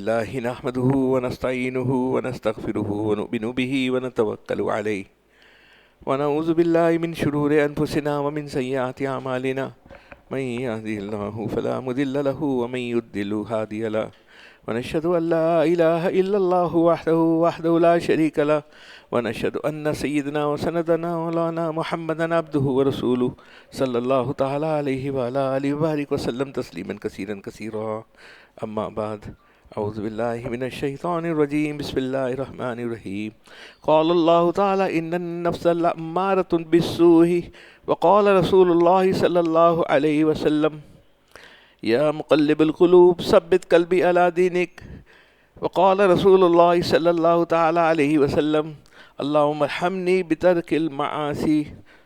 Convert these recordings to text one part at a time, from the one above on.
لله نحمده ونستعينه ونستغفره ونؤمن به ونتوكل عليه ونعوذ بالله من شرور أنفسنا ومن سيئات أعمالنا من يهده الله فلا مضل له ومن يضلل هادي له ونشهد أن لا إله إلا الله وحده لا شريك له ونشهد أن سيدنا وسندنا مولانا محمدا عبده ورسوله صلى الله تعالى عليه وعلى آله وبارك وسلم تسليما كثيرا كثيرا أما بعد أعوذ بالله من الشيطان الرجيم بسم الله الرحمن الرحيم قال الله تعالى إن النفس لأمارة بالسوء وقال رسول الله صلى الله عليه وسلم يا مقلب القلوب ثبت قلبي على دينك وقال رسول الله صلى الله تعالى عليه وسلم اللهم ارحمني بترك المعاصي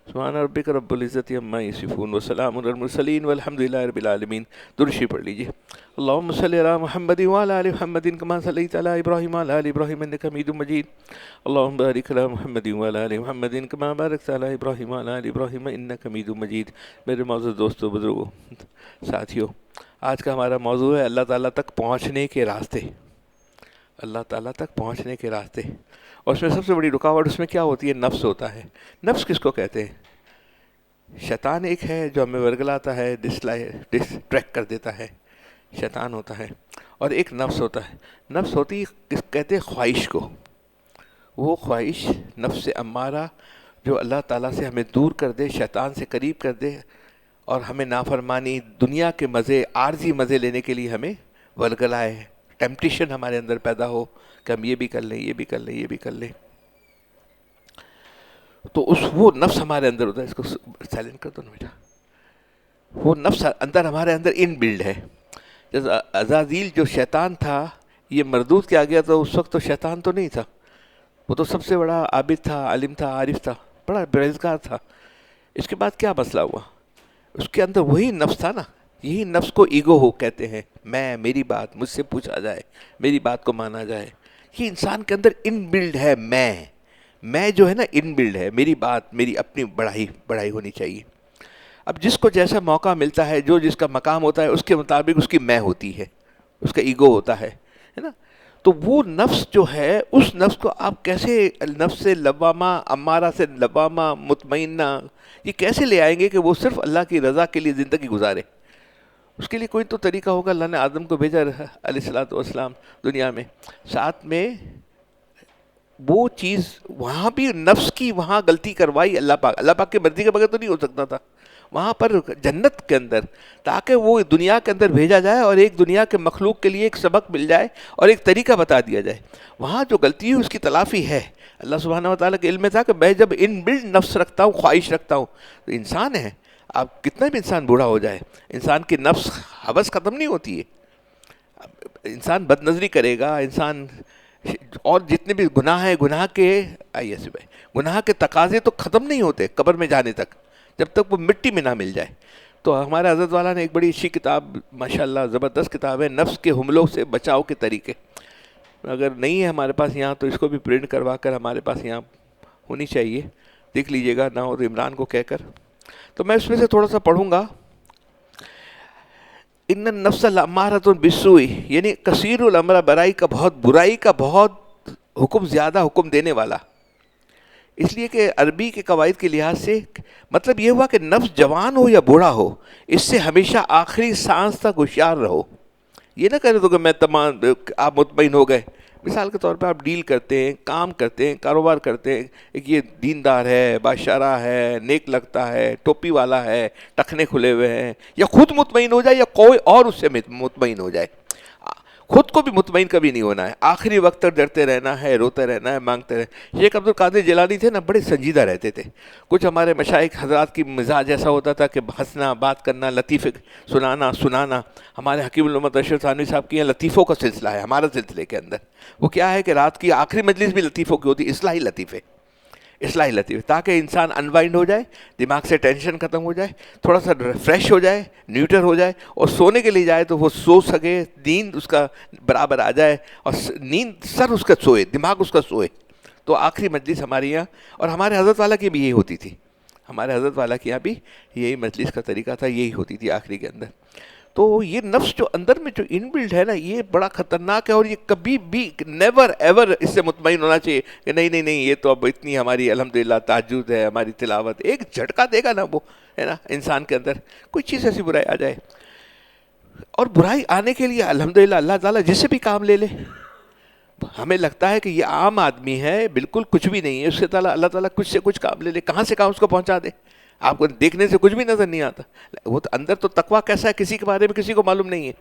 سبحان ربك رب العزة عما يصفون وسلام على المرسلين والحمد لله رب العالمين. درشی پڑھ لیجیے. اللهم صل على محمد وعلى آل محمد كما صليت على إبراهيم وعلى آل إبراهيم إنك حميد مجيد. اللهم بارك على محمد وعلى آل محمد كما باركت على إبراهيم وعلى آل إبراهيم إنك حميد مجيد. میرے معزز دوستو، بزرگوں، ساتھیوں، آج کا ہمارا موضوع ہے اللہ تعالیٰ تک پہنچنے کے راستے. اللہ تعالیٰ تک پہنچنے کے راستے. اور اس میں سب سے بڑی رکاوٹ اس میں کیا ہوتی ہے؟ نفس ہوتا ہے. نفس کس کو کہتے ہیں؟ شیطان ایک ہے جو ہمیں ورگلاتا ہے، ڈسٹریکٹ کر دیتا ہے، شیطان ہوتا ہے. اور ایک نفس ہوتا ہے. نفس ہوتی کس کہتے ہیں؟ خواہش کو. وہ خواہش نفس امارہ جو اللہ تعالیٰ سے ہمیں دور کر دے، شیطان سے قریب کر دے اور ہمیں نافرمانی، دنیا کے مزے، عارضی مزے لینے کے لیے ہمیں ورگلائے. ٹیمپٹیشن ہمارے اندر پیدا ہو کہ ہم یہ بھی کر لیں، یہ بھی کر لیں، یہ بھی کر لیں. تو وہ نفس ہمارے اندر ہوتا ہے. اس کو سائلنٹ کر دو نا بیٹا. وہ نفس اندر ہمارے اندر ان بلڈ ہے. جیسے عزازیل جو شیطان تھا، یہ مردود کیا گیا تو اس وقت تو شیطان تو نہیں تھا. وہ تو سب سے بڑا عابد تھا، عالم تھا، عارف تھا، بڑا پرہیزگار تھا. اس کے بعد کیا مسئلہ ہوا؟ اس کے اندر وہی نفس تھا نا. یہی نفس کو ایگو ہو کہتے ہیں. میری بات مجھ سے پوچھا جائے، میری بات کو مانا جائے. یہ انسان کے اندر ان بلڈ ہے. میں جو ہے نا ان بلڈ ہے. میری بات، میری اپنی بڑائی ہونی چاہیے. اب جس کو جیسا موقع ملتا ہے، جو جس کا مقام ہوتا ہے، اس کے مطابق اس کی میں ہوتی ہے، اس کا ایگو ہوتا ہے نا. تو وہ نفس جو ہے، اس نفس کو آپ کیسے نفس سے لوامہ، امارہ سے لوامہ، مطمئنہ، یہ کیسے لے آئیں گے کہ وہ صرف اللہ کی رضا کے لیے زندگی گزارے؟ اس کے لیے کوئی تو طریقہ ہوگا. اللہ نے آدم کو بھیجا علیہ الصلوۃ والسلام دنیا میں. ساتھ میں وہ چیز وہاں بھی نفس کی وہاں غلطی کروائی اللہ پاک کی مرضی کے بغیر تو نہیں ہو سکتا تھا. وہاں پر جنت کے اندر، تاکہ وہ دنیا کے اندر بھیجا جائے اور ایک دنیا کے مخلوق کے لیے ایک سبق مل جائے اور ایک طریقہ بتا دیا جائے. وہاں جو غلطی ہے اس کی تلافی ہے. اللہ سبحانہ وتعالیٰ کے علم میں تھا کہ میں جب ان بلڈ نفس رکھتا ہوں، خواہش رکھتا ہوں، تو انسان ہے. آپ کتنا بھی انسان بوڑھا ہو جائے، انسان کی نفس حوث ختم نہیں ہوتی ہے. انسان بد نظری کرے گا، انسان اور جتنے بھی گناہ ہیں، گناہ کے تقاضے تو ختم نہیں ہوتے قبر میں جانے تک، جب تک وہ مٹی میں نہ مل جائے. تو ہمارے حضرت والا نے ایک بڑی اچھی کتاب، ماشاءاللہ زبردست کتاب ہے، نفس کے حملوں سے بچاؤ کے طریقے. اگر نہیں ہے ہمارے پاس یہاں تو اس کو بھی پرنٹ کروا کر ہمارے پاس یہاں ہونی چاہیے. دیکھ لیجئے گا نہ اور عمران کو کہہ کر. تو میں اس میں سے تھوڑا سا پڑھوں گا. ان النفس لامارۃ بالسوء، یعنی کثیر الامر، برائی کا بہت حکم، زیادہ حکم دینے والا. اس لیے کہ عربی کے قواعد کے لحاظ سے مطلب یہ ہوا کہ نفس جوان ہو یا بوڑھا ہو، اس سے ہمیشہ آخری سانس تک ہوشیار رہو. یہ نہ کرے تو کہ میں تمام آپ مطمئن ہو گئے. مثال کے طور پہ آپ ڈیل کرتے ہیں، کام کرتے ہیں، کاروبار کرتے ہیں، ایک یہ دیندار ہے، باشرہ ہے، نیک لگتا ہے، ٹوپی والا ہے، ٹخنے کھلے ہوئے ہیں، یا خود مطمئن ہو جائے یا کوئی اور اس سے مطمئن ہو جائے. خود کو بھی مطمئن کبھی نہیں ہونا ہے. آخری وقت تک ڈرتے رہنا ہے، روتے رہنا ہے، مانگتے رہنا. شیخ عبد القادر جیلانی تھے نا، بڑے سنجیدہ رہتے تھے. کچھ ہمارے مشائخ حضرات کی مزاج ایسا ہوتا تھا کہ ہنسنا، بات کرنا، لطیفے سنانا. ہمارے حکیم الامت اشرف تھانوی صاحب کی یہاں لطیفوں کا سلسلہ ہے. ہمارے سلسلے کے اندر وہ کیا ہے کہ رات کی آخری مجلس بھی لطیفوں کی ہوتی، اصلاحی لطیفے، تاکہ انسان انوائنڈ ہو جائے، دماغ سے ٹینشن ختم ہو جائے، تھوڑا سا فریش ہو جائے، نیوٹر ہو جائے، اور سونے کے لیے جائے تو وہ سو سکے، نیند اس کا برابر آ جائے، اور نیند سر اس کا سوئے، دماغ اس کا سوئے. تو آخری مجلس ہمارے یہاں، اور ہمارے حضرت والا کی بھی یہی ہوتی تھی. ہمارے حضرت والا کے یہاں بھی یہی مجلس کا طریقہ تھا، یہی ہوتی تھی آخری کے اندر. تو یہ نفس جو اندر میں جو ان بلڈ ہے نا، یہ بڑا خطرناک ہے، اور یہ کبھی بھی نیور ایور اس سے مطمئن ہونا چاہیے کہ نہیں نہیں نہیں، یہ تو اب اتنی ہماری الحمدللہ تہجد ہے، ہماری تلاوت، ایک جھٹکا دے گا نا وہ، ہے نا، انسان کے اندر کوئی چیز ایسی برائی آ جائے، اور برائی آنے کے لیے الحمدللہ اللہ تعالیٰ جس سے بھی کام لے لے، ہمیں لگتا ہے کہ یہ عام آدمی ہے، بالکل کچھ بھی نہیں ہے، اس سے اللہ تعالیٰ کچھ سے کچھ کام لے لے، کہاں سے کہاں اس کو پہنچا دے، آپ کو دیکھنے سے کچھ بھی نظر نہیں آتا، وہ تو اندر تو تقویٰ کیسا ہے کسی کے بارے میں کسی کو معلوم نہیں ہے۔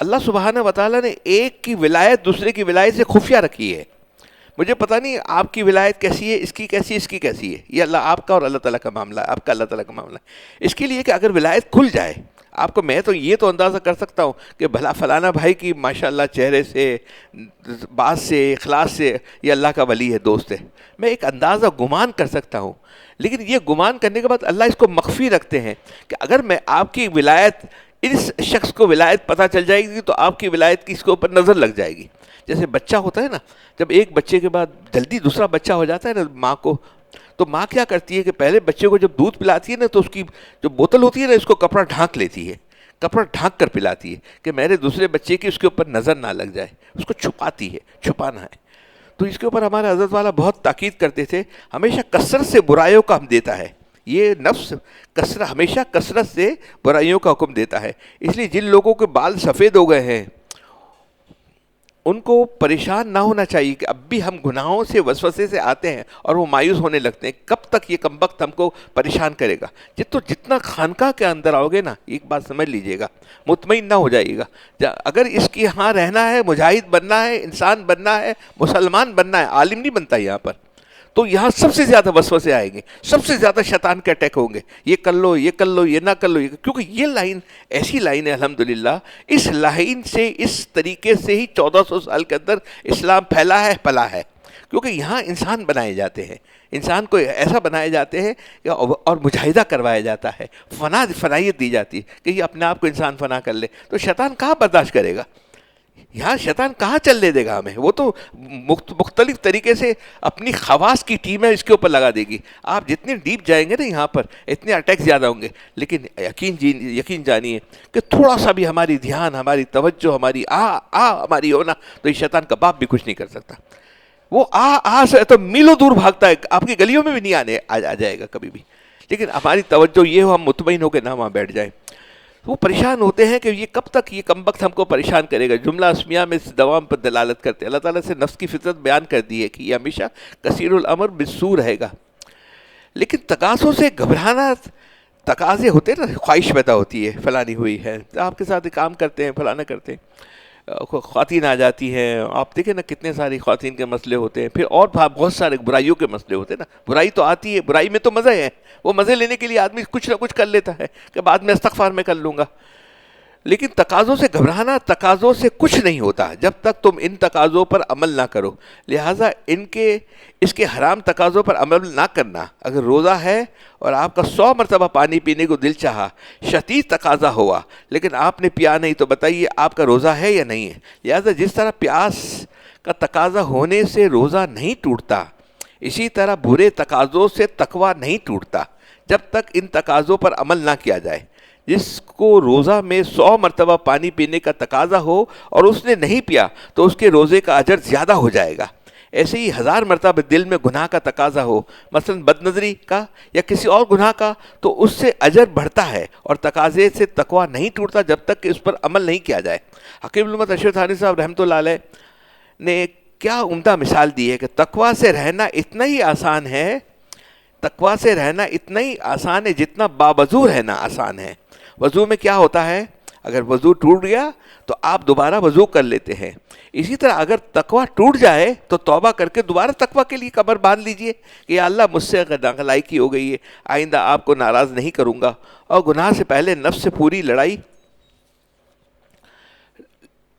اللہ سبحانہ و تعالیٰ نے ایک کی ولایت دوسرے کی ولایت سے خفیہ رکھی ہے۔ مجھے پتہ نہیں آپ کی ولایت کیسی ہے، اس کی کیسی ہے، اس کی کیسی ہے، یہ اللہ آپ کا اور اللہ تعالیٰ کا معاملہ ہے، آپ کا اللہ تعالیٰ کا معاملہ ہے۔ اس کے لیے کہ اگر ولایت کھل جائے آپ کو، میں تو یہ تو اندازہ کر سکتا ہوں کہ بھلا فلانا بھائی کی ماشاءاللہ چہرے سے، بات سے، اخلاص سے یہ اللہ کا ولی ہے، دوست ہے، میں ایک اندازہ گمان کر سکتا ہوں، لیکن یہ گمان کرنے کے بعد اللہ اس کو مخفی رکھتے ہیں کہ اگر میں آپ کی ولایت، اس شخص کو ولایت پتہ چل جائے گی تو آپ کی ولایت کی اس کے اوپر نظر لگ جائے گی۔ جیسے بچہ ہوتا ہے نا، جب ایک بچے کے بعد جلدی دوسرا بچہ ہو جاتا ہے نا ماں کو، تو ماں کیا کرتی ہے کہ پہلے بچے کو جب دودھ پلاتی ہے نا تو اس کی جو بوتل ہوتی ہے نا، اس کو کپڑا ڈھانک لیتی ہے، کپڑا ڈھانک کر پلاتی ہے کہ میرے دوسرے بچے کی اس کے اوپر نظر نہ لگ جائے، اس کو چھپاتی ہے، چھپانا ہے۔ تو اس کے اوپر ہمارے حضرت والا بہت تاکید کرتے تھے، ہمیشہ کثرت سے برائیوں کا حکم دیتا ہے، یہ نفس ہمیشہ کثرت سے برائیوں کا حکم دیتا ہے۔ اس لیے جن لوگوں کے بال سفید ہو گئے ہیں ان کو پریشان نہ ہونا چاہیے کہ اب بھی ہم گناہوں سے، وسوسے سے آتے ہیں اور وہ مایوس ہونے لگتے ہیں، کب تک یہ کمبخت ہم کو پریشان کرے گا۔ جتنا خانقاہ کے اندر آؤ گے نا، ایک بات سمجھ لیجئے گا، مطمئن نہ ہو جائیے گا، اگر اس کی یہاں رہنا ہے، مجاہد بننا ہے، انسان بننا ہے، مسلمان بننا ہے، عالم نہیں بنتا یہاں پر، تو یہاں سب سے زیادہ وسوسے آئیں گے، سب سے زیادہ شیطان کے اٹیک ہوں گے، یہ کر لو، یہ کر لو، یہ نہ کر لو، کیونکہ یہ لائن ایسی لائن ہے الحمدللہ، اس لائن سے، اس طریقے سے ہی 1400 سال کے اندر اسلام پھیلا ہے، پلا ہے، کیونکہ یہاں انسان بنائے جاتے ہیں، انسان کو ایسا بنائے جاتے ہیں اور مجاہدہ کروایا جاتا ہے، فنائیت دی جاتی ہے کہ یہ اپنے آپ کو انسان فنا کر لے، تو شیطان کہاں برداشت کرے گا؟ یہاں شیطان کہاں چلنے دے گا ہمیں؟ وہ تو مختلف طریقے سے اپنی خواص کی ٹیمیں اس کے اوپر لگا دے گی۔ آپ جتنے ڈیپ جائیں گے نا یہاں پر اتنے اٹیک زیادہ ہوں گے، لیکن یقین جانیے کہ تھوڑا سا بھی ہماری دھیان، ہماری توجہ، ہماری ہماری ہونا، تو یہ شیطان کا باپ بھی کچھ نہیں کر سکتا۔ وہ سے تو میلوں دور بھاگتا ہے، آپ کی گلیوں میں بھی نہیں آ جائے گا کبھی بھی، لیکن ہماری توجہ یہ ہو، ہم مطمئن ہو کے نہ وہاں بیٹھ جائیں۔ وہ پریشان ہوتے ہیں کہ یہ کب تک یہ کمبخت ہم کو پریشان کرے گا۔ جملہ اسمیہ میں اس دوام پر دلالت کرتے ہیں، اللہ تعالیٰ سے نفس کی فطرت بیان کر دی ہے کہ یہ ہمیشہ کثیر الامر بالسوء رہے گا، لیکن تقاضوں سے گھبرانا، تقاضے ہوتے ہیں نا، خواہش پیدا ہوتی ہے، فلانی ہوئی ہے، آپ کے ساتھ کام کرتے ہیں، فلانا کرتے ہیں، خواتین آ جاتی ہیں، آپ دیکھیں نا کتنے ساری خواتین کے مسئلے ہوتے ہیں، پھر اور بہت سارے برائیوں کے مسئلے ہوتے ہیں نا، برائی تو آتی ہے، برائی میں تو مزہ ہے، وہ مزے لینے کے لیے آدمی کچھ نہ کچھ کر لیتا ہے کہ بعد میں استغفار میں کر لوں گا، لیکن تقاضوں سے گھبرانا، تقاضوں سے کچھ نہیں ہوتا جب تک تم ان تقاضوں پر عمل نہ کرو، لہٰذا اس کے حرام تقاضوں پر عمل نہ کرنا۔ اگر روزہ ہے اور آپ کا 100 مرتبہ پانی پینے کو دل چاہا، شدید تقاضا ہوا لیکن آپ نے پیا نہیں، تو بتائیے آپ کا روزہ ہے یا نہیں ہے؟ لہٰذا جس طرح پیاس کا تقاضا ہونے سے روزہ نہیں ٹوٹتا، اسی طرح برے تقاضوں سے تقویٰ نہیں ٹوٹتا جب تک ان تقاضوں پر عمل نہ کیا جائے۔ جس کو روزہ میں 100 مرتبہ پانی پینے کا تقاضا ہو اور اس نے نہیں پیا تو اس کے روزے کا اجر زیادہ ہو جائے گا۔ ایسے ہی 1000 مرتبہ دل میں گناہ کا تقاضا ہو، مثلا بد نظری کا یا کسی اور گناہ کا، تو اس سے اجر بڑھتا ہے اور تقاضے سے تقویٰ نہیں ٹوٹتا جب تک کہ اس پر عمل نہیں کیا جائے۔ حکیم الامت اشرف تھانوی صاحب رحمۃ اللہ علیہ نے کیا عمدہ مثال دی ہے کہ تقویٰ سے رہنا اتنا ہی آسان ہے، تقویٰ سے رہنا اتنا ہی آسان ہے جتنا باوضو رہنا آسان ہے۔ وضو میں کیا ہوتا ہے؟ اگر وضو ٹوٹ گیا تو آپ دوبارہ وضو کر لیتے ہیں، اسی طرح اگر تقویٰ ٹوٹ جائے تو توبہ کر کے دوبارہ تقویٰ کے لیے کمر باندھ لیجئے کہ یا اللہ مجھ سے ناغلائکی ہو گئی ہے، آئندہ آپ کو ناراض نہیں کروں گا، اور گناہ سے پہلے نفس سے پوری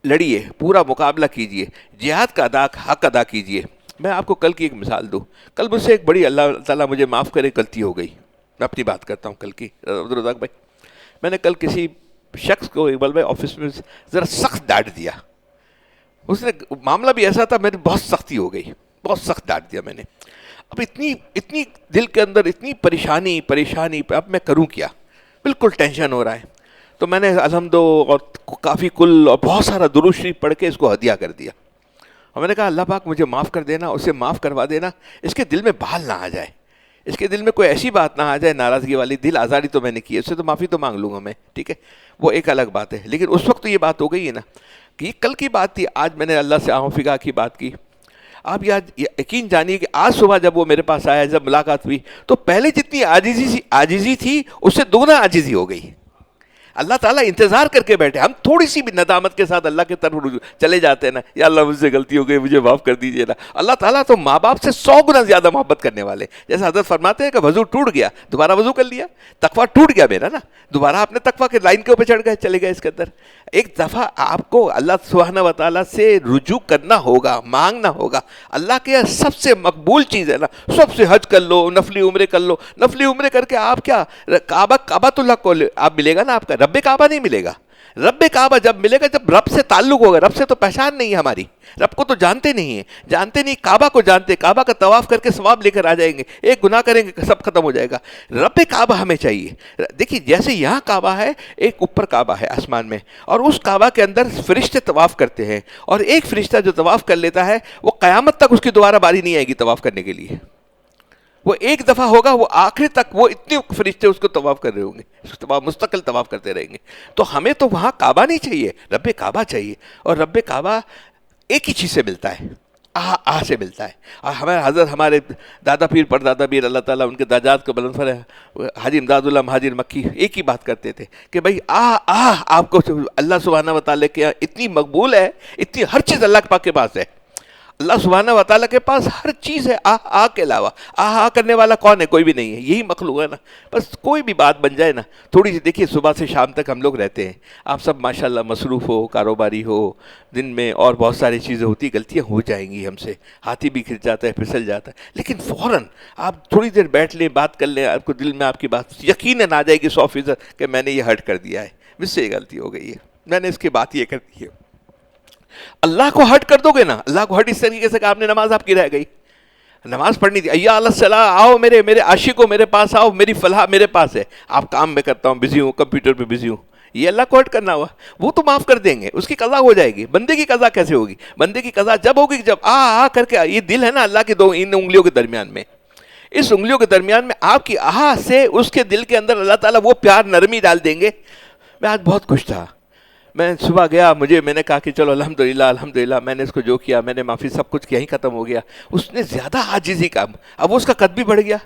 لڑیے، پورا مقابلہ کیجئے، جہاد کا حق ادا کیجئے۔ میں آپ کو کل کی ایک مثال دوں، کل مجھ سے ایک بڑی، اللہ تعالیٰ مجھے معاف کرے، غلطی ہو گئی، میں اپنی بات کرتا ہوں کل کی، عبدالرزاق بھائی، میں نے کل کسی شخص کو اقبال بھائی آفس میں ذرا سخت ڈانٹ دیا، اس نے معاملہ بھی ایسا تھا، میں نے بہت سختی ہو گئی، بہت سخت ڈانٹ دیا میں نے، اب اتنی دل کے اندر اتنی پریشانی، اب میں کروں کیا، بالکل ٹینشن ہو رہا ہے، تو میں نے الحمد اور کافی کل اور بہت سارا درود شریف پڑھ کے اس کو ہدیہ کر دیا، اور میں نے کہا اللہ پاک مجھے معاف کر دینا، اسے معاف کروا دینا، اس کے دل میں بال نہ آ جائے، اس کے دل میں کوئی ایسی بات نہ آ جائے ناراضگی والی، دل آزاری تو میں نے کی ہے، اس سے تو معافی تو مانگ لوں گا میں، ٹھیک ہے، وہ ایک الگ بات ہے، لیکن اس وقت تو یہ بات ہو گئی ہے نا کہ یہ کل کی بات تھی، آج میں نے اللہ سے آہو فگا کی بات کی. آپ یقین جانیے کہ آج صبح جب وہ میرے پاس آیا، جب ملاقات ہوئی، تو پہلے جتنی عاجزی تھی اس سے دوگنا عاجزی ہو گئی. اللہ تعالیٰ انتظار کر کے بیٹھے، ہم تھوڑی سی بھی ندامت کے ساتھ اللہ کی طرف چلے جاتے ہیں نا، یا اللہ مجھ سے غلطی ہو گئی مجھے معاف کر دیجیے نا. اللہ تعالیٰ تو ماں باپ سے 100 گنا زیادہ محبت کرنے والے، جیسے حضرت فرماتے ہیں کہ وضو ٹوٹ گیا دوبارہ وضو کر لیا، تقویٰ ٹوٹ گیا میرا نا، دوبارہ آپ نے تقویٰ کے لائن کے اوپر چڑھ گئے، چلے گئے اس کے اندر. ایک دفعہ آپ کو اللہ سبحانہ و تعالیٰ سے رجوع کرنا ہوگا، مانگنا ہوگا. اللہ کے سب سے مقبول چیز ہے نا، سب سے حج کر لو، نفلی عمرے کر لو، نفلی عمرے کر کے آپ کیا کعبۃ اللہ کو آپ ملے گا نا، آپ کا رب کعبہ نہیں ملے گا. رب کعبہ جب ملے گا جب رب سے تعلق ہوگا. رب سے تو پہچان نہیں ہے ہماری، رب کو تو جانتے نہیں ہیں، جانتے نہیں کعبہ کو جانتے، کعبہ کا طواف کر کے ثواب لے کر آ جائیں گے، ایک گناہ کریں گے سب ختم ہو جائے گا. رب کعبہ ہمیں چاہیے. دیکھیے جیسے یہاں کعبہ ہے، ایک اوپر کعبہ ہے آسمان میں، اور اس کعبہ کے اندر فرشتے طواف کرتے ہیں، اور ایک فرشتہ جو طواف کر لیتا ہے وہ قیامت تک اس کی دوبارہ باری نہیں آئے گی طواف کرنے کے لیے. وہ ایک دفعہ ہوگا، وہ آخر تک وہ اتنے فرشتے اس کو طواف کر رہے ہوں گے، اس کو مستقل طواف کرتے رہیں گے. تو ہمیں تو وہاں کعبہ نہیں چاہیے، رب کعبہ چاہیے. اور رب کعبہ ایک ہی چیز سے ملتا ہے، آہ سے ملتا ہے. اور ہمارے حضرت، ہمارے دادا پیر پر دادا پیر اللہ تعالیٰ ان کے درجات کو بلند فرمائے، حاجی امداد اللہ مہاجر مکی ایک ہی بات کرتے تھے کہ بھائی آپ کو اللہ سبحانہ و تعالیٰ کے اتنی مقبول ہے، اتنی ہر چیز اللہ پاک کے پاس ہے. اللہ سبحانہ و تعالیٰ کے پاس ہر چیز ہے، کے علاوہ کرنے والا کون ہے؟ کوئی بھی نہیں ہے، یہی مخلوق ہے نا. بس کوئی بھی بات بن جائے نا تھوڑی سی، دیکھیے صبح سے شام تک ہم لوگ رہتے ہیں، آپ سب ماشاءاللہ مصروف ہو، کاروباری ہو، دن میں اور بہت ساری چیزیں ہوتی، غلطیاں ہو جائیں گی ہم سے، ہاتھی بھی کھر جاتا ہے، پھسل جاتا ہے، لیکن فوراً آپ تھوڑی دیر بیٹھ لیں، بات کر لیں، آپ کو دل میں آپ کی بات یقیناً آ جائے گی 100% کہ میں نے یہ ہرٹ کر دیا ہے، مجھ سے یہ غلطی ہو گئی ہے، میں نے اس کی بات یہ کر دی ہے. اللہ کو ہرٹ کر دو گے نا، اللہ کو ہرٹ اس طریقے سے کہ آپ نے نماز آپ کی رہ گئی، نماز پڑھنی تھی، ایا اللہ صلاح، آؤ میرے عاشقوں میرے پاس آؤ، میری فلاح میرے پاس ہے، آپ کام میں کرتا ہوں، بزی ہوں، کمپیوٹر پہ بزی ہوں، یہ اللہ کو ہرٹ کرنا ہوا. وہ تو معاف کر دیں گے، اس کی قضا ہو جائے گی. بندے کی قضا کیسے ہوگی؟ بندے کی قضا جب ہوگی جب کر کے، یہ دل ہے نا اللہ کی دو ان انگلیوں کے درمیان میں، اس انگلیوں کے درمیان میں آپ کی سے اس کے دل کے اندر اللہ تعالیٰ وہ پیار نرمی ڈال دیں گے. میں آج بہت خوش تھا، میں صبح گیا، میں نے کہا کہ چلو الحمدللہ میں نے اس کو جو کیا، میں نے معافی سب کچھ کیا ہی ختم ہو گیا. اس نے زیادہ عاجزی کا، اب اس کا قد بھی بڑھ گیا،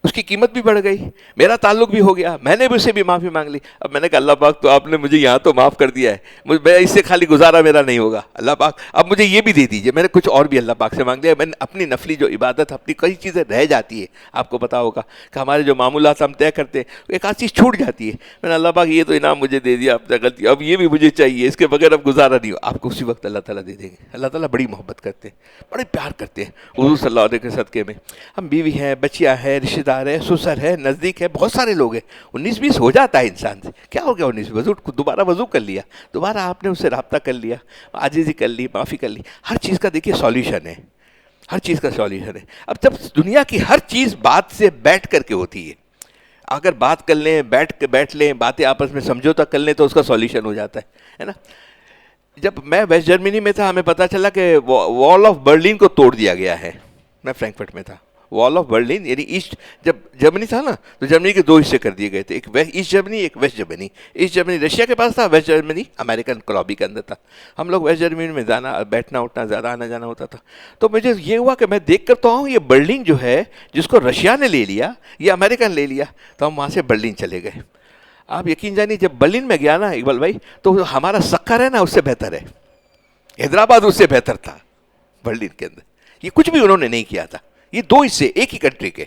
اس کی قیمت بھی بڑھ گئی، میرا تعلق بھی ہو گیا، میں نے بھی اس سے بھی معافی مانگ لی. اب میں نے کہا اللہ پاک تو آپ نے مجھے یہاں تو معاف کر دیا ہے، میں اس سے خالی گزارا میرا نہیں ہوگا، اللہ پاک اب مجھے یہ بھی دے دیجئے. میں نے کچھ اور بھی اللہ پاک سے مانگ لیا. میں نے اپنی نفلی جو عبادت، اپنی کئی چیزیں رہ جاتی ہے، آپ کو پتا ہوگا کہ ہمارے جو معمولات ہم طے کرتے ہیں ایک آدھ چیز چھوٹ جاتی ہے. میں نے اللہ پاک یہ تو انعام مجھے دے دیا، اب غلطی، اب یہ بھی مجھے چاہیے، اس کے بغیر اب گزارا نہیں ہو. آپ کو اسی وقت اللہ تعالیٰ دے دیں گے. اللہ تعالیٰ بڑی محبت کرتے ہیں، بڑے پیار کرتے ہیں. حضور صلی اللہ علیہ کے صدقے میں ہم بیوی ہیں، بچیاں ہیں، رشتہ دار ہیں، سسر ہے، نزدیک ہے، بہت سارے لوگ ہیں. 19-20 ہو جاتا ہے انسان سے، کیا ہو گیا 19 دوبارہ وضو کر لیا، دوبارہ آپ نے اس سے رابطہ کر لیا، عاجزی کر لی، معافی کر لی. ہر چیز کا دیکھیے سولیوشن ہے، ہر چیز کا سولیوشن ہے. اب جب دنیا کی ہر چیز بات سے بیٹھ کر کے ہوتی ہے، اگر بات کر لیں، بیٹھ لیں، باتیں آپس میں سمجھوتا کر لیں تو اس کا سولیوشن ہو جاتا ہے نا. جب میں ویسٹ جرمنی میں تھا، ہمیں پتہ چلا کہ وال آف برلن کو توڑ دیا گیا ہے. میں فرینکفرٹ میں تھا. وال آف برلن یعنی ایسٹ، جب جرمنی تھا نا تو جرمنی کے 2 حصے کر دیے گئے تھے، ایک ایسٹ جرمنی، ایک West Germany. East Germany Russia کے پاس تھا، ویسٹ جرمنی امریکن کلابی کے اندر تھا. ہم لوگ ویسٹ جرمنی میں جانا، بیٹھنا اٹھنا زیادہ آنا جانا ہوتا تھا. تو مجھے یہ ہوا کہ میں دیکھ کر تو آؤں یہ برلن جو ہے جس کو رشیا نے لے لیا، یہ امریکن لے لیا، تو ہم وہاں سے برلن چلے گئے. آپ یقین جانیے جب برلن میں گیا نا اقبال بھائی، تو ہمارا سکر ہے نا اس سے بہتر ہے، حیدرآباد اس سے بہتر تھا. برلن کے اندر یہ کچھ بھی انہوں نے نہیں کیا تھا، یہ 2 حصے ایک ہی کنٹری کے.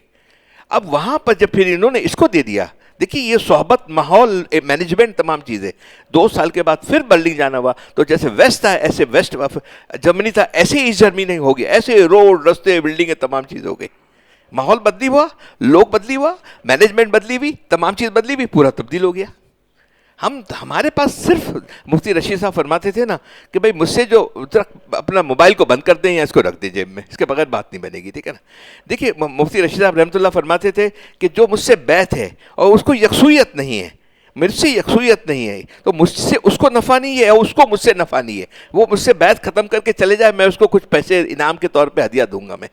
اب وہاں پر جب پھر انہوں نے اس کو دے دیا، دیکھیے یہ صحبت، ماحول، مینجمنٹ، تمام چیزیں. 2 سال کے بعد پھر برلن جانا ہوا، تو جیسے ویسٹ تھا ایسے ویسٹ جرمنی تھا، ایسے ایسٹ جرمنی نہیں ہو گیا، ایسے روڈ، رستے، بلڈنگیں، تمام چیز ہو گئی. ماحول بدلی ہوا، لوگ بدلی ہوا، مینجمنٹ بدلی ہوئی، تمام چیز بدلی ہوئی، پورا تبدیل ہو گیا. ہمارے پاس صرف مفتی رشید صاحب فرماتے تھے نا کہ بھائی مجھ سے جو اپنا موبائل کو بند کر دیں یا اس کو رکھ دیں جیب میں، اس کے بغیر بات نہیں بنے گی، ٹھیک ہے نا. دیکھیے مفتی رشید صاحب رحمۃ اللہ فرماتے تھے کہ جو مجھ سے بیعت ہے اور اس کو یکسویت نہیں ہے، مجھ سے یکسویت نہیں ہے، تو مجھ سے اس کو نفع نہیں ہے، اس کو مجھ سے نفع نہیں ہے، وہ مجھ سے بیعت ختم کر کے چلے جائے، میں اس کو کچھ پیسے انعام کے طور پہ ہدیہ دوں گا، میں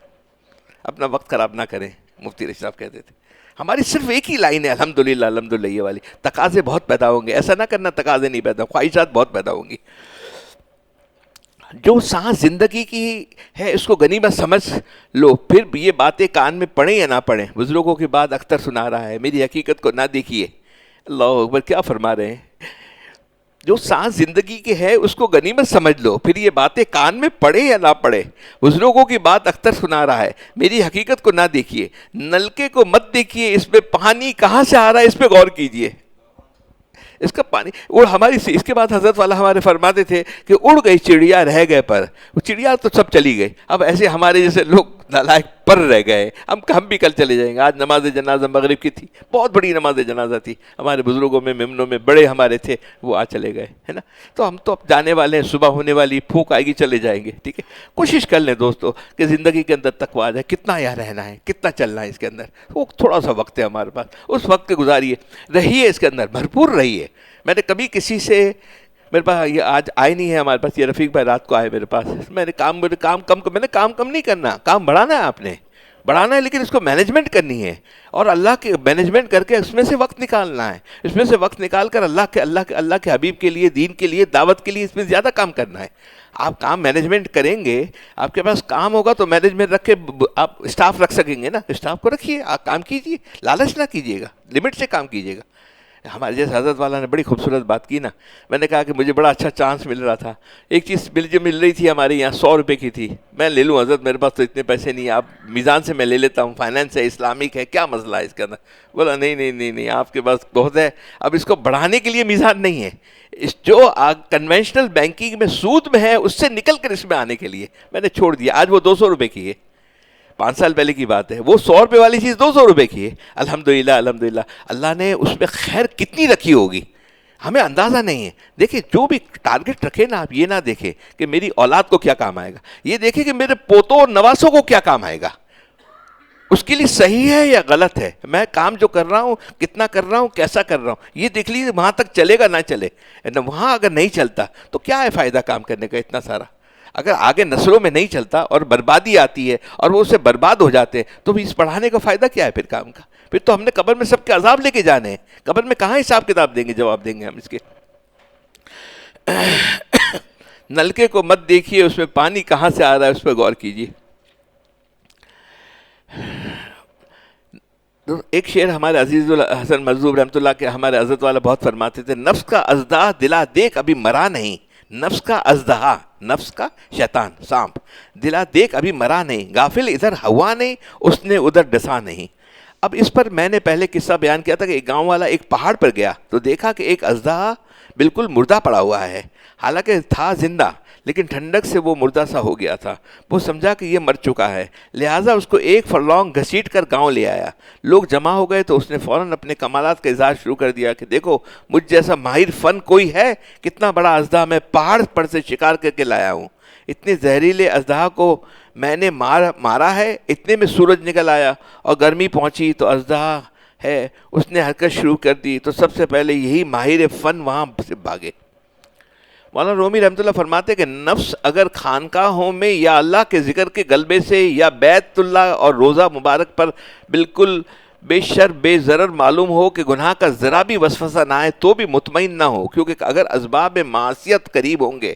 اپنا وقت خراب نہ کریں، مفتی رشید صاحب کہتے تھے۔ ہماری صرف ایک ہی لائن ہے الحمدللہ الحمدللہ یہ والی، تقاضے بہت پیدا ہوں گے، ایسا نہ کرنا تقاضے نہیں پیدا، خواہشات بہت پیدا ہوں گی۔ جو سانس زندگی کی ہے اس کو غنیمت سمجھ لو، پھر یہ باتیں کان میں پڑیں یا نہ پڑیں، بزرگوں کی بات اختر سنا رہا ہے، میری حقیقت کو نہ دیکھیے۔ اللہ اکبر، کیا فرما رہے ہیں؟ جو سانس زندگی کی ہے اس کو غنیمت سمجھ لو، پھر یہ باتیں کان میں پڑے یا نہ پڑے، بزرگوں کی بات اختر سنا رہا ہے، میری حقیقت کو نہ دیکھیے، نلکے کو مت دیکھیے، اس میں پانی کہاں سے آ رہا ہے اس پہ غور کیجئے۔ اس کا پانی ہماری اس کے بعد حضرت والا ہمارے فرماتے تھے کہ اڑ گئی چڑیا رہ گئے پر، وہ چڑیا تو سب چلی گئی، اب ایسے ہمارے جیسے لوگ نالائق پر رہ گئے، ہم بھی کل چلے جائیں گے۔ آج نماز جنازہ مغرب کی تھی، بہت بڑی نماز جنازہ تھی، ہمارے بزرگوں میں ممنوں میں بڑے ہمارے تھے، وہ آج چلے گئے، ہے نا۔ تو ہم تو اب جانے والے ہیں، صبح ہونے والی، پھونک آئے گی، چلے جائیں گے، ٹھیک ہے۔ کوشش کر لیں دوستو کہ زندگی کے اندر تقویٰ ہے، کتنا یہاں رہنا ہے، کتنا چلنا ہے اس کے اندر، وہ تھوڑا سا وقت ہے ہمارے پاس، اس وقت کے گزاریے، رہیے اس کے اندر، بھرپور رہیے۔ میں نے کبھی کسی سے، میرے پاس یہ آج آئے نہیں ہے ہمارے پاس، یہ رفیق بھائی رات کو آئے میرے پاس، میں نے کام کم نہیں کرنا، کام بڑھانا ہے، آپ نے بڑھانا ہے، لیکن اس کو مینجمنٹ کرنی ہے، اور اللہ کے مینجمنٹ کر کے اس میں سے وقت نکالنا ہے، اس میں سے وقت نکال کر اللہ کے حبیب کے لیے، دین کے لیے، دعوت کے لیے اس میں زیادہ کام کرنا ہے۔ آپ کام مینجمنٹ کریں گے، آپ کے پاس کام ہوگا تو مینجمنٹ رکھ کے آپ اسٹاف رکھ سکیں گے نا، اسٹاف کو رکھیے، آپ کام کیجیے، لالچ نہ کیجیے گا، لمٹ سے کام کیجیے گا۔ ہمارے جیسے حضرت والا نے بڑی خوبصورت بات کی نا، میں نے کہا کہ مجھے بڑا اچھا چانس مل رہا تھا، ایک چیز جو مل رہی تھی ہمارے یہاں 100 روپے کی تھی، میں لے لوں حضرت، میرے پاس تو اتنے پیسے نہیں ہیں، آپ میزان سے میں لے لیتا ہوں، فائنینس ہے، اسلامک ہے، کیا مسئلہ ہے اس کے اندر؟ بولا نہیں، آپ کے پاس بہت ہے، اب اس کو بڑھانے کے لیے میزان نہیں ہے، جو کنونشنل بینکنگ میں سود میں ہے اس سے نکل کر اس میں آنے کے لیے میں نے چھوڑ دیا۔ آج وہ 200 روپے کی ہے، 5 سال پہلے کی بات ہے، وہ 100 روپے والی چیز 200 روپے کی ہے، الحمدللہ اللہ نے اس میں خیر کتنی رکھی ہوگی، ہمیں اندازہ نہیں ہے۔ دیکھیں جو بھی ٹارگٹ رکھے نا، آپ یہ نہ دیکھیں کہ میری اولاد کو کیا کام آئے گا، یہ دیکھیں کہ میرے پوتوں اور نواسوں کو کیا کام آئے گا، اس کے لیے صحیح ہے یا غلط ہے، میں کام جو کر رہا ہوں کتنا کر رہا ہوں، کیسا کر رہا ہوں، یہ دیکھ لیجیے وہاں تک چلے گا نہ چلے، وہاں اگر نہیں چلتا تو کیا ہے فائدہ کام کرنے کا اتنا سارا، اگر آگے نسلوں میں نہیں چلتا اور بربادی آتی ہے اور وہ اسے برباد ہو جاتے ہیں تو اس پڑھانے کا فائدہ کیا ہے پھر کام کا؟ پھر تو ہم نے قبر میں سب کے عذاب لے کے جانے ہیں، قبر میں کہاں حساب کتاب دیں گے، جواب دیں گے ہم اس کے۔ نلکے کو مت دیکھیے، اس میں پانی کہاں سے آ رہا ہے اس پہ غور کیجیے۔ ایک شعر ہمارے عزیز الحسن مظلوم رحمۃ اللہ کے ہمارے حضرت والا بہت فرماتے تھے، نفس کا ازدہا دلا دیکھ ابھی مرا نہیں، نفس کا ازدہا، نفس کا شیطان سانپ، دلا دیکھ ابھی مرا نہیں، غافل ادھر ہوا نہیں، اس نے ادھر ڈسا نہیں۔ اب اس پر میں نے پہلے قصہ بیان کیا تھا کہ ایک گاؤں والا ایک پہاڑ پر گیا تو دیکھا کہ ایک اژدہا بالکل مردہ پڑا ہوا ہے، حالانکہ تھا زندہ لیکن ٹھنڈک سے وہ مردہ سا ہو گیا تھا، وہ سمجھا کہ یہ مر چکا ہے، لہٰذا اس کو ایک فرلانگ گھسیٹ کر گاؤں لے آیا، لوگ جمع ہو گئے تو اس نے فوراً اپنے کمالات کا اظہار شروع کر دیا کہ دیکھو مجھ جیسا ماہر فن کوئی ہے، کتنا بڑا اژدہا میں پہاڑ پر سے شکار کر کے لایا ہوں، اتنے زہریلے اژدہا کو میں نے مارا ہے، اتنے میں سورج نکل آیا اور گرمی پہنچی تو اژدہا ہے اس نے حرکت شروع کر دی، تو سب سے پہلے یہی ماہر فن وہاں سے بھاگے۔ مولانا رومی رحمۃ اللہ فرماتے کہ نفس اگر خانقاہوں میں یا اللہ کے ذکر کے غلبے سے یا بیت اللہ اور روزہ مبارک پر بالکل بے شر بے ضرر معلوم ہو کہ گناہ کا ذرا بھی وسوسہ نہ آئے تو بھی مطمئن نہ ہو، کیونکہ اگر اسباب معصیت قریب ہوں گے،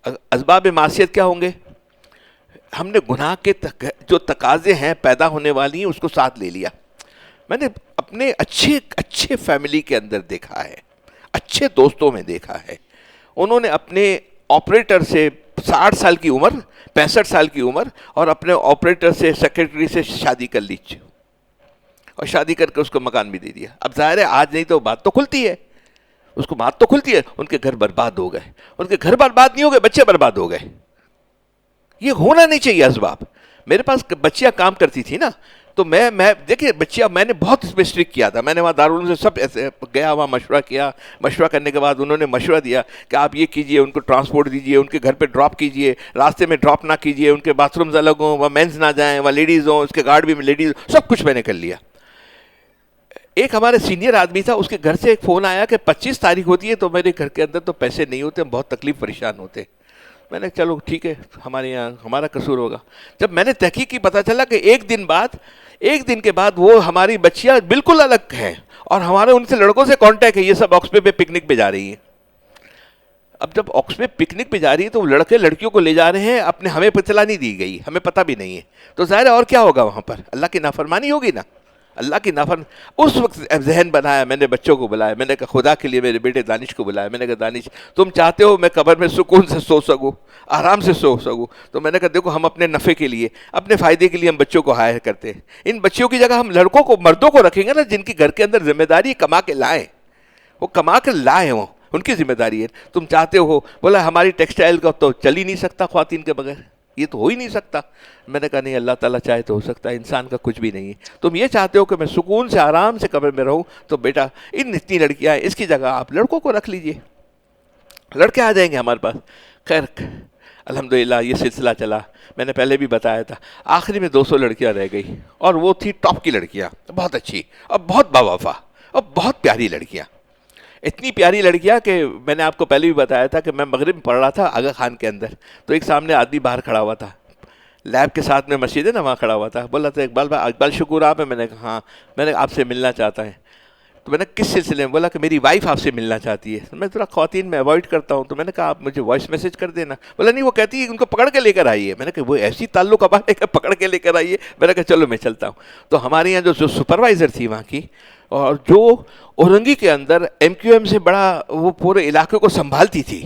اسباب معصیت کیا ہوں گے؟ ہم نے گناہ کے جو تقاضے ہیں پیدا ہونے والی ہیں اس کو ساتھ لے لیا۔ میں نے اپنے اچھے فیملی کے اندر دیکھا ہے، اچھے دوستوں میں دیکھا ہے، انہوں نے اپنے آپریٹر سے 60 سال کی عمر 65 سال کی عمر اور اپنے آپریٹر سے سیکرٹری سے شادی کر لی، اور شادی کر کے اس کو مکان بھی دے دیا۔ اب ظاہر ہے آج نہیں تو بات تو کھلتی ہے، اس کو بات تو کھلتی ہے، ان کے گھر برباد ہو گئے، ان کے گھر برباد نہیں ہو گئے، بچے برباد ہو گئے۔ یہ ہونا نہیں چاہیے اسباب۔ میرے پاس بچیاں کام کرتی تھی نا، تو میں دیکھیں بچیاں میں نے بہت اس میں اسٹرک کیا تھا، میں نے وہاں دارالعلوم سے سب ایسے گیا، وہاں مشورہ کیا، مشورہ کرنے کے بعد انہوں نے مشورہ دیا کہ آپ یہ کیجئے، ان کو ٹرانسپورٹ دیجئے، ان کے گھر پہ ڈراپ کیجئے، راستے میں ڈراپ نہ کیجئے، ان کے باتھ رومز الگ ہوں، وہاں مینز نہ جائیں، وہاں لیڈیز ہوں، اس کے گارڈ بھی لیڈیز، سب کچھ میں نے کر لیا۔ ایک ہمارے سینئر آدمی تھا, اس کے گھر سے ایک فون آیا کہ 25 تاریخ ہوتی ہے تو میرے گھر کے اندر تو پیسے نہیں ہوتے, ہم بہت تکلیف پریشان ہوتے. میں نے چلو ٹھیک ہے, ہمارے یہاں ہمارا قصور ہوگا. جب میں نے تحقیق کی پتہ چلا کہ ایک دن کے بعد وہ ہماری بچیاں بالکل الگ ہیں, اور ہمارے ان سے لڑکوں سے کانٹیکٹ ہے, یہ سب آکسفورڈ پہ پکنک پہ جا رہی ہیں. اب جب آکسفورڈ پکنک پہ جا رہی ہے تو وہ لڑکے لڑکیوں کو لے جا رہے ہیں, اپنے ہمیں اطلاع نہیں دی گئی, ہمیں پتہ بھی نہیں ہے, تو ظاہر ہے اور کیا ہوگا وہاں پر, اللہ کی نافرمانی ہوگی نا, اللہ کی اس وقت ذہن بنایا, میں نے بچوں کو بلایا, میں نے کہا خدا کے لیے میرے بیٹے دانش کو بلایا, میں نے کہا دانش تم چاہتے ہو میں قبر میں سکون سے سو سکوں, آرام سے سو سکوں, تو میں نے کہا دیکھو ہم اپنے نفع کے لیے, اپنے فائدے کے لیے ہم بچوں کو ہائر کرتے ہیں, ان بچوں کی جگہ ہم لڑکوں کو, مردوں کو رکھیں گے نا, جن کی گھر کے اندر ذمہ داری کما کے لائیں, وہ کما کے لائیں, وہ ان کی ذمہ داری ہے. تم چاہتے ہو, بولا ہماری ٹیکسٹائل کا تو چل ہی نہیں سکتا خواتین کے بغیر, یہ تو ہو ہی نہیں سکتا. میں نے کہا نہیں, اللہ تعالیٰ چاہے تو ہو سکتا ہے, انسان کا کچھ بھی نہیں ہے. تم یہ چاہتے ہو کہ میں سکون سے آرام سے قبر میں رہوں, تو بیٹا اتنی لڑکیاں ہیں, اس کی جگہ آپ لڑکوں کو رکھ لیجئے, لڑکے آ جائیں گے ہمارے پاس. خیر الحمدللہ یہ سلسلہ چلا. میں نے پہلے بھی بتایا تھا, آخری میں 200 لڑکیاں رہ گئی, اور وہ تھی ٹاپ کی لڑکیاں, بہت اچھی اور بہت باوفا اور بہت پیاری لڑکیاں. اتنی پیاری لڑکیاں کہ میں نے آپ کو پہلے بھی بتایا تھا کہ میں مغرب میں پڑھ رہا تھا آغا خان کے اندر, تو ایک سامنے آدمی باہر کھڑا ہوا تھا, لیب کے ساتھ میں مسجد ہے نا, وہاں کھڑا ہوا تھا. بولا تھا اقبال شکور آپ ہیں؟ میں نے کہا ہاں. میں نے آپ سے ملنا چاہتا ہے. تو میں نے کس سلسلے میں؟ بولا کہ میری وائف آپ سے ملنا چاہتی ہے. میں تھوڑا خواتین میں اوائڈ کرتا ہوں, تو میں نے کہا آپ مجھے وائس میسج کر دینا. بولا نہیں, وہ کہتی ہے ان کو پکڑ کے لے کر آئیے. میں نے کہا وہ ایسی تعلق ابانے کا, پکڑ کے لے کر آئیے. میں نے کہا چلو میں چلتا ہوں. تو ہمارے یہاں جو سپروائزر تھی وہاں کی, اور جو اورنگی کے اندر ایم کیو ایم سے بڑا وہ پورے علاقے کو سنبھالتی تھی,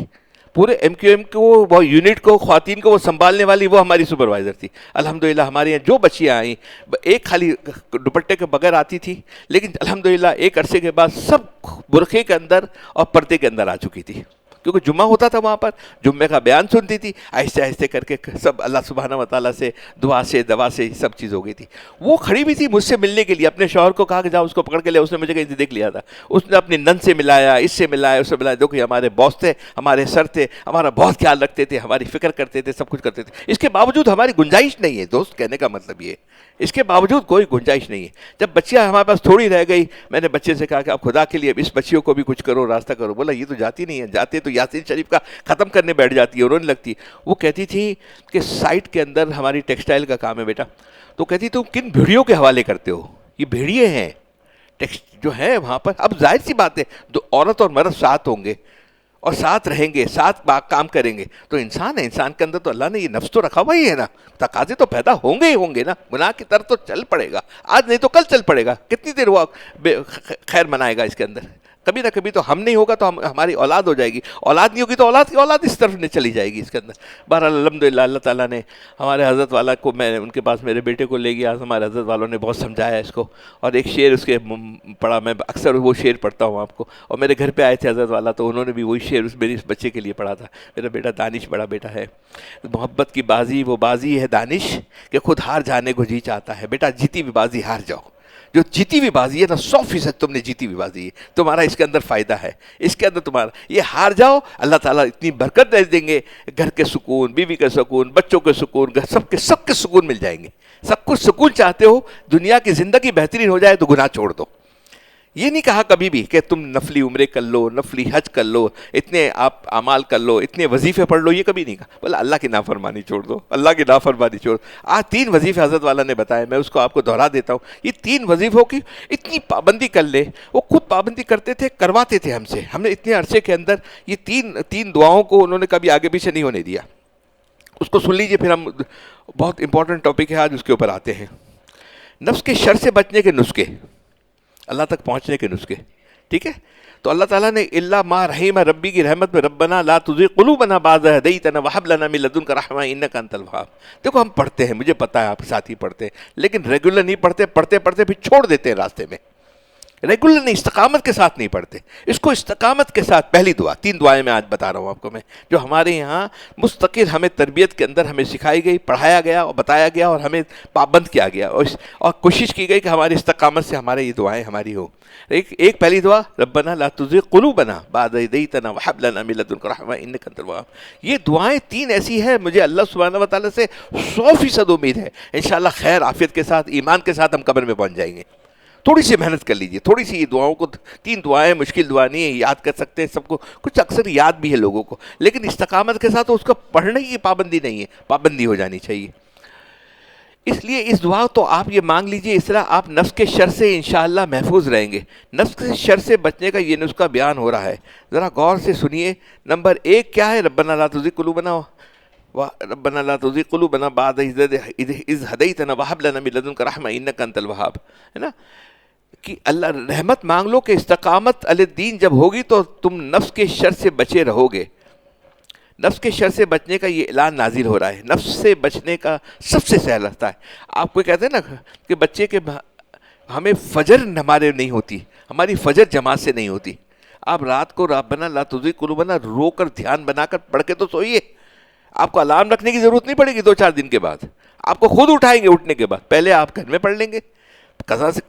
پورے ایم کیو ایم کو, وہ یونٹ کو, خواتین کو وہ سنبھالنے والی, وہ ہماری سپروائزر تھی. الحمدللہ ہمارے یہاں جو بچیاں آئیں, ایک خالی دوپٹے کے بغیر آتی تھی, لیکن الحمدللہ ایک عرصے کے بعد سب برقعے کے اندر اور پردے کے اندر آ چکی تھی, کیونکہ جمعہ ہوتا تھا وہاں پر, جمعے کا بیان سنتی تھی. آہستہ آہستہ کر کے سب اللہ سبحانہ و تعالیٰ سے دعا سے دوا سے سب چیز ہو گئی تھی. وہ کھڑی بھی تھی مجھ سے ملنے کے لیے, اپنے شوہر کو کہا کہ جاؤ اس کو پکڑ کے لیا. اس نے مجھے کہیں دیکھ لیا تھا, اس نے اپنی نند سے ملایا, اس سے ملایا, اس سے ملایا. دیکھو یہ ہمارے باس تھے, ہمارے سر تھے, ہمارا بہت خیال رکھتے تھے, ہماری فکر کرتے تھے, سب کچھ کرتے تھے. اس کے باوجود ہماری گنجائش نہیں ہے دوست, کہنے کا مطلب یہ, اس کے باوجود کوئی گنجائش نہیں ہے. جب بچیاں ہمارے پاس تھوڑی رہ گئی, میں نے بچے سے کہا کہ آپ خدا کے لیے اس بچیوں کو بھی کچھ کرو, راستہ کرو. بولا یہ تو جاتی نہیں ہے, جاتے تو یاسین شریف کا ختم کرنے بیٹھ جاتی ہے, رونے لگتی. وہ کہتی تھی کہ سائٹ کے اندر ہماری ٹیکسٹائل کا کام ہے بیٹا, تو کہتی تم کن بھیڑیوں کے حوالے کرتے ہو؟ یہ بھیڑیے ہیں جو ہیں وہاں پر. اب ظاہر سی بات ہے, دو عورت اور مرد ساتھ ہوں گے اور ساتھ رہیں گے, ساتھ کام کریں گے, تو انسان ہے, انسان کے اندر تو اللہ نے یہ نفس تو رکھا ہوا ہی ہے نا, تقاضے تو پیدا ہوں گے نا. گناہ کی طرف تو چل پڑے گا, آج نہیں تو کل چل پڑے گا. کتنی دیر وہ خیر منائے گا اس کے اندر؟ کبھی نہ کبھی تو ہم نہیں ہوگا تو ہماری اولاد ہو جائے گی, اولاد نہیں ہوگی تو اولاد کی اولاد اس طرف نہیں چلی جائے گی اس کے اندر. بہرحال الحمدللہ اللہ تعالیٰ نے ہمارے حضرت والا کو, میں ان کے پاس میرے بیٹے کو لے گیا, ہمارے حضرت والوں نے بہت سمجھایا اس کو, اور ایک شعر اس کے پڑھا. میں اکثر وہ شعر پڑھتا ہوں آپ کو, اور میرے گھر پہ آئے تھے حضرت والا, تو انہوں نے بھی وہی شعر میری اس بچے کے لیے پڑھا تھا. میرا بیٹا دانش بڑا بیٹا ہے. محبت کی بازی وہ بازی ہے دانش کہ خود ہار جانے کو جی چاہتا ہے. بیٹا جیتی بھی بازی ہار جاؤ, جو جیتی ہوئی بازی ہے نا 100% تم نے جیتی ہوئی بازی ہے, تمہارا اس کے اندر فائدہ ہے, اس کے اندر تمہارا. یہ ہار جاؤ, اللہ تعالیٰ اتنی برکت دے دیں گے, گھر کے سکون, بیوی کے سکون, بچوں کے سکون, سب کے سکون مل جائیں گے. سب کچھ سکون چاہتے ہو, دنیا کی زندگی بہترین ہو جائے تو گناہ چھوڑ دو. یہ نہیں کہا کبھی بھی کہ تم نفلی عمرے کر لو, نفلی حج کر لو, اتنے آپ اعمال کر لو, اتنے وظیفے پڑھ لو, یہ کبھی نہیں کہا. بولا اللہ کی نافرمانی چھوڑ دو, اللہ کی نافرمانی چھوڑ دو. آج 3 وظیفے حضرت والا نے بتائے, میں اس کو آپ کو دہرا دیتا ہوں. یہ 3 وظیفوں کی اتنی پابندی کر لے, وہ خود پابندی کرتے تھے, کرواتے تھے ہم سے. ہم نے اتنے عرصے کے اندر یہ تین دعاؤں کو انہوں نے کبھی آگے پیچھے نہیں ہونے دیا. اس کو سن لیجئے, پھر ہم بہت امپورٹنٹ ٹاپک ہے آج, اس کے اوپر آتے ہیں. نفس کے شر سے بچنے کے نسخے, اللہ تک پہنچنے کے نسخے, ٹھیک ہے. تو اللہ تعالیٰ نے اللہ ما رحیم ربی کی رحمت میں ربنا لا تزغ قلوبنا بعد إذ هديتنا وهب لنا من لدنك رحمة إنك أنت الوهاب. دیکھو ہم پڑھتے ہیں, مجھے پتہ ہے آپ ساتھی پڑھتے ہیں, لیکن ریگولر نہیں پڑھتے, پڑھتے پھر چھوڑ دیتے ہیں راستے میں. ریگولر نہیں, استقامت کے ساتھ نہیں پڑھتے. اس کو استقامت کے ساتھ پہلی دعا, 3 دعائیں میں آج بتا رہا ہوں آپ کو, میں جو ہمارے یہاں مستقل ہمیں تربیت کے اندر ہمیں سکھائی گئی, پڑھایا گیا اور بتایا گیا, اور ہمیں پابند کیا گیا, اور کوشش کی گئی کہ ہماری استقامت سے ہمارے یہ دعائیں ہماری ہوں. ایک پہلی دعا ربنا لا تزغ قلوبنا بعد إذ هديتنا وهب لنا من لدنك رحمة إنك أنت الوهاب. یہ دعائیں 3 ایسی ہیں, مجھے اللہ سبحانہ و تعالیٰ سے 100% امید ہے انشاءاللہ خیر عافیت کے ساتھ, ایمان کے ساتھ ہم قبر میں پہنچ جائیں گے. تھوڑی سی محنت کر لیجئے، تھوڑی سی دعاؤں کو، 3 دعائیں مشکل دعا نہیں ہے، یاد کر سکتے ہیں سب کو، کچھ اکثر یاد بھی ہے لوگوں کو، لیکن استقامت کے ساتھ اس کا پڑھنے کی پابندی نہیں ہے، پابندی ہو جانی چاہیے۔ اس لیے اس دعا تو آپ یہ مانگ لیجئے، اس طرح آپ نفس کے شر سے انشاءاللہ محفوظ رہیں گے۔ نفس کے شر سے بچنے کا یہ نسخہ بیان ہو رہا ہے، ذرا غور سے سنیے۔ نمبر 1 کیا ہے؟ ربنا لا تزغ قلوبنا ربنا لا تزغ قلوبنا بعد اذ ہدیتنا وہب لنا من لدنک رحمہ انک انت الوہاب، ہے نا، کہ اللہ رحمت مانگ لو کہ استقامت علی الدین جب ہوگی تو تم نفس کے شر سے بچے رہو گے۔ نفس کے شر سے بچنے کا یہ اعلان نازل ہو رہا ہے۔ نفس سے بچنے کا سب سے سہل راستہ ہے، آپ کو کہتے ہیں نا کہ بچے کے ہمیں فجر ہمارے نہیں ہوتی، ہماری فجر جماعت سے نہیں ہوتی، آپ رات کو ربنا لا تزغ قلوبنا رو کر دھیان بنا کر پڑھ کے تو سوئیے، آپ کو الارم رکھنے کی ضرورت نہیں پڑے گی 2-4 دن کے بعد، آپ کو خود اٹھائیں گے اٹھنے کے بعد، پہلے آپ گھر میں پڑھ لیں گے، قضا سے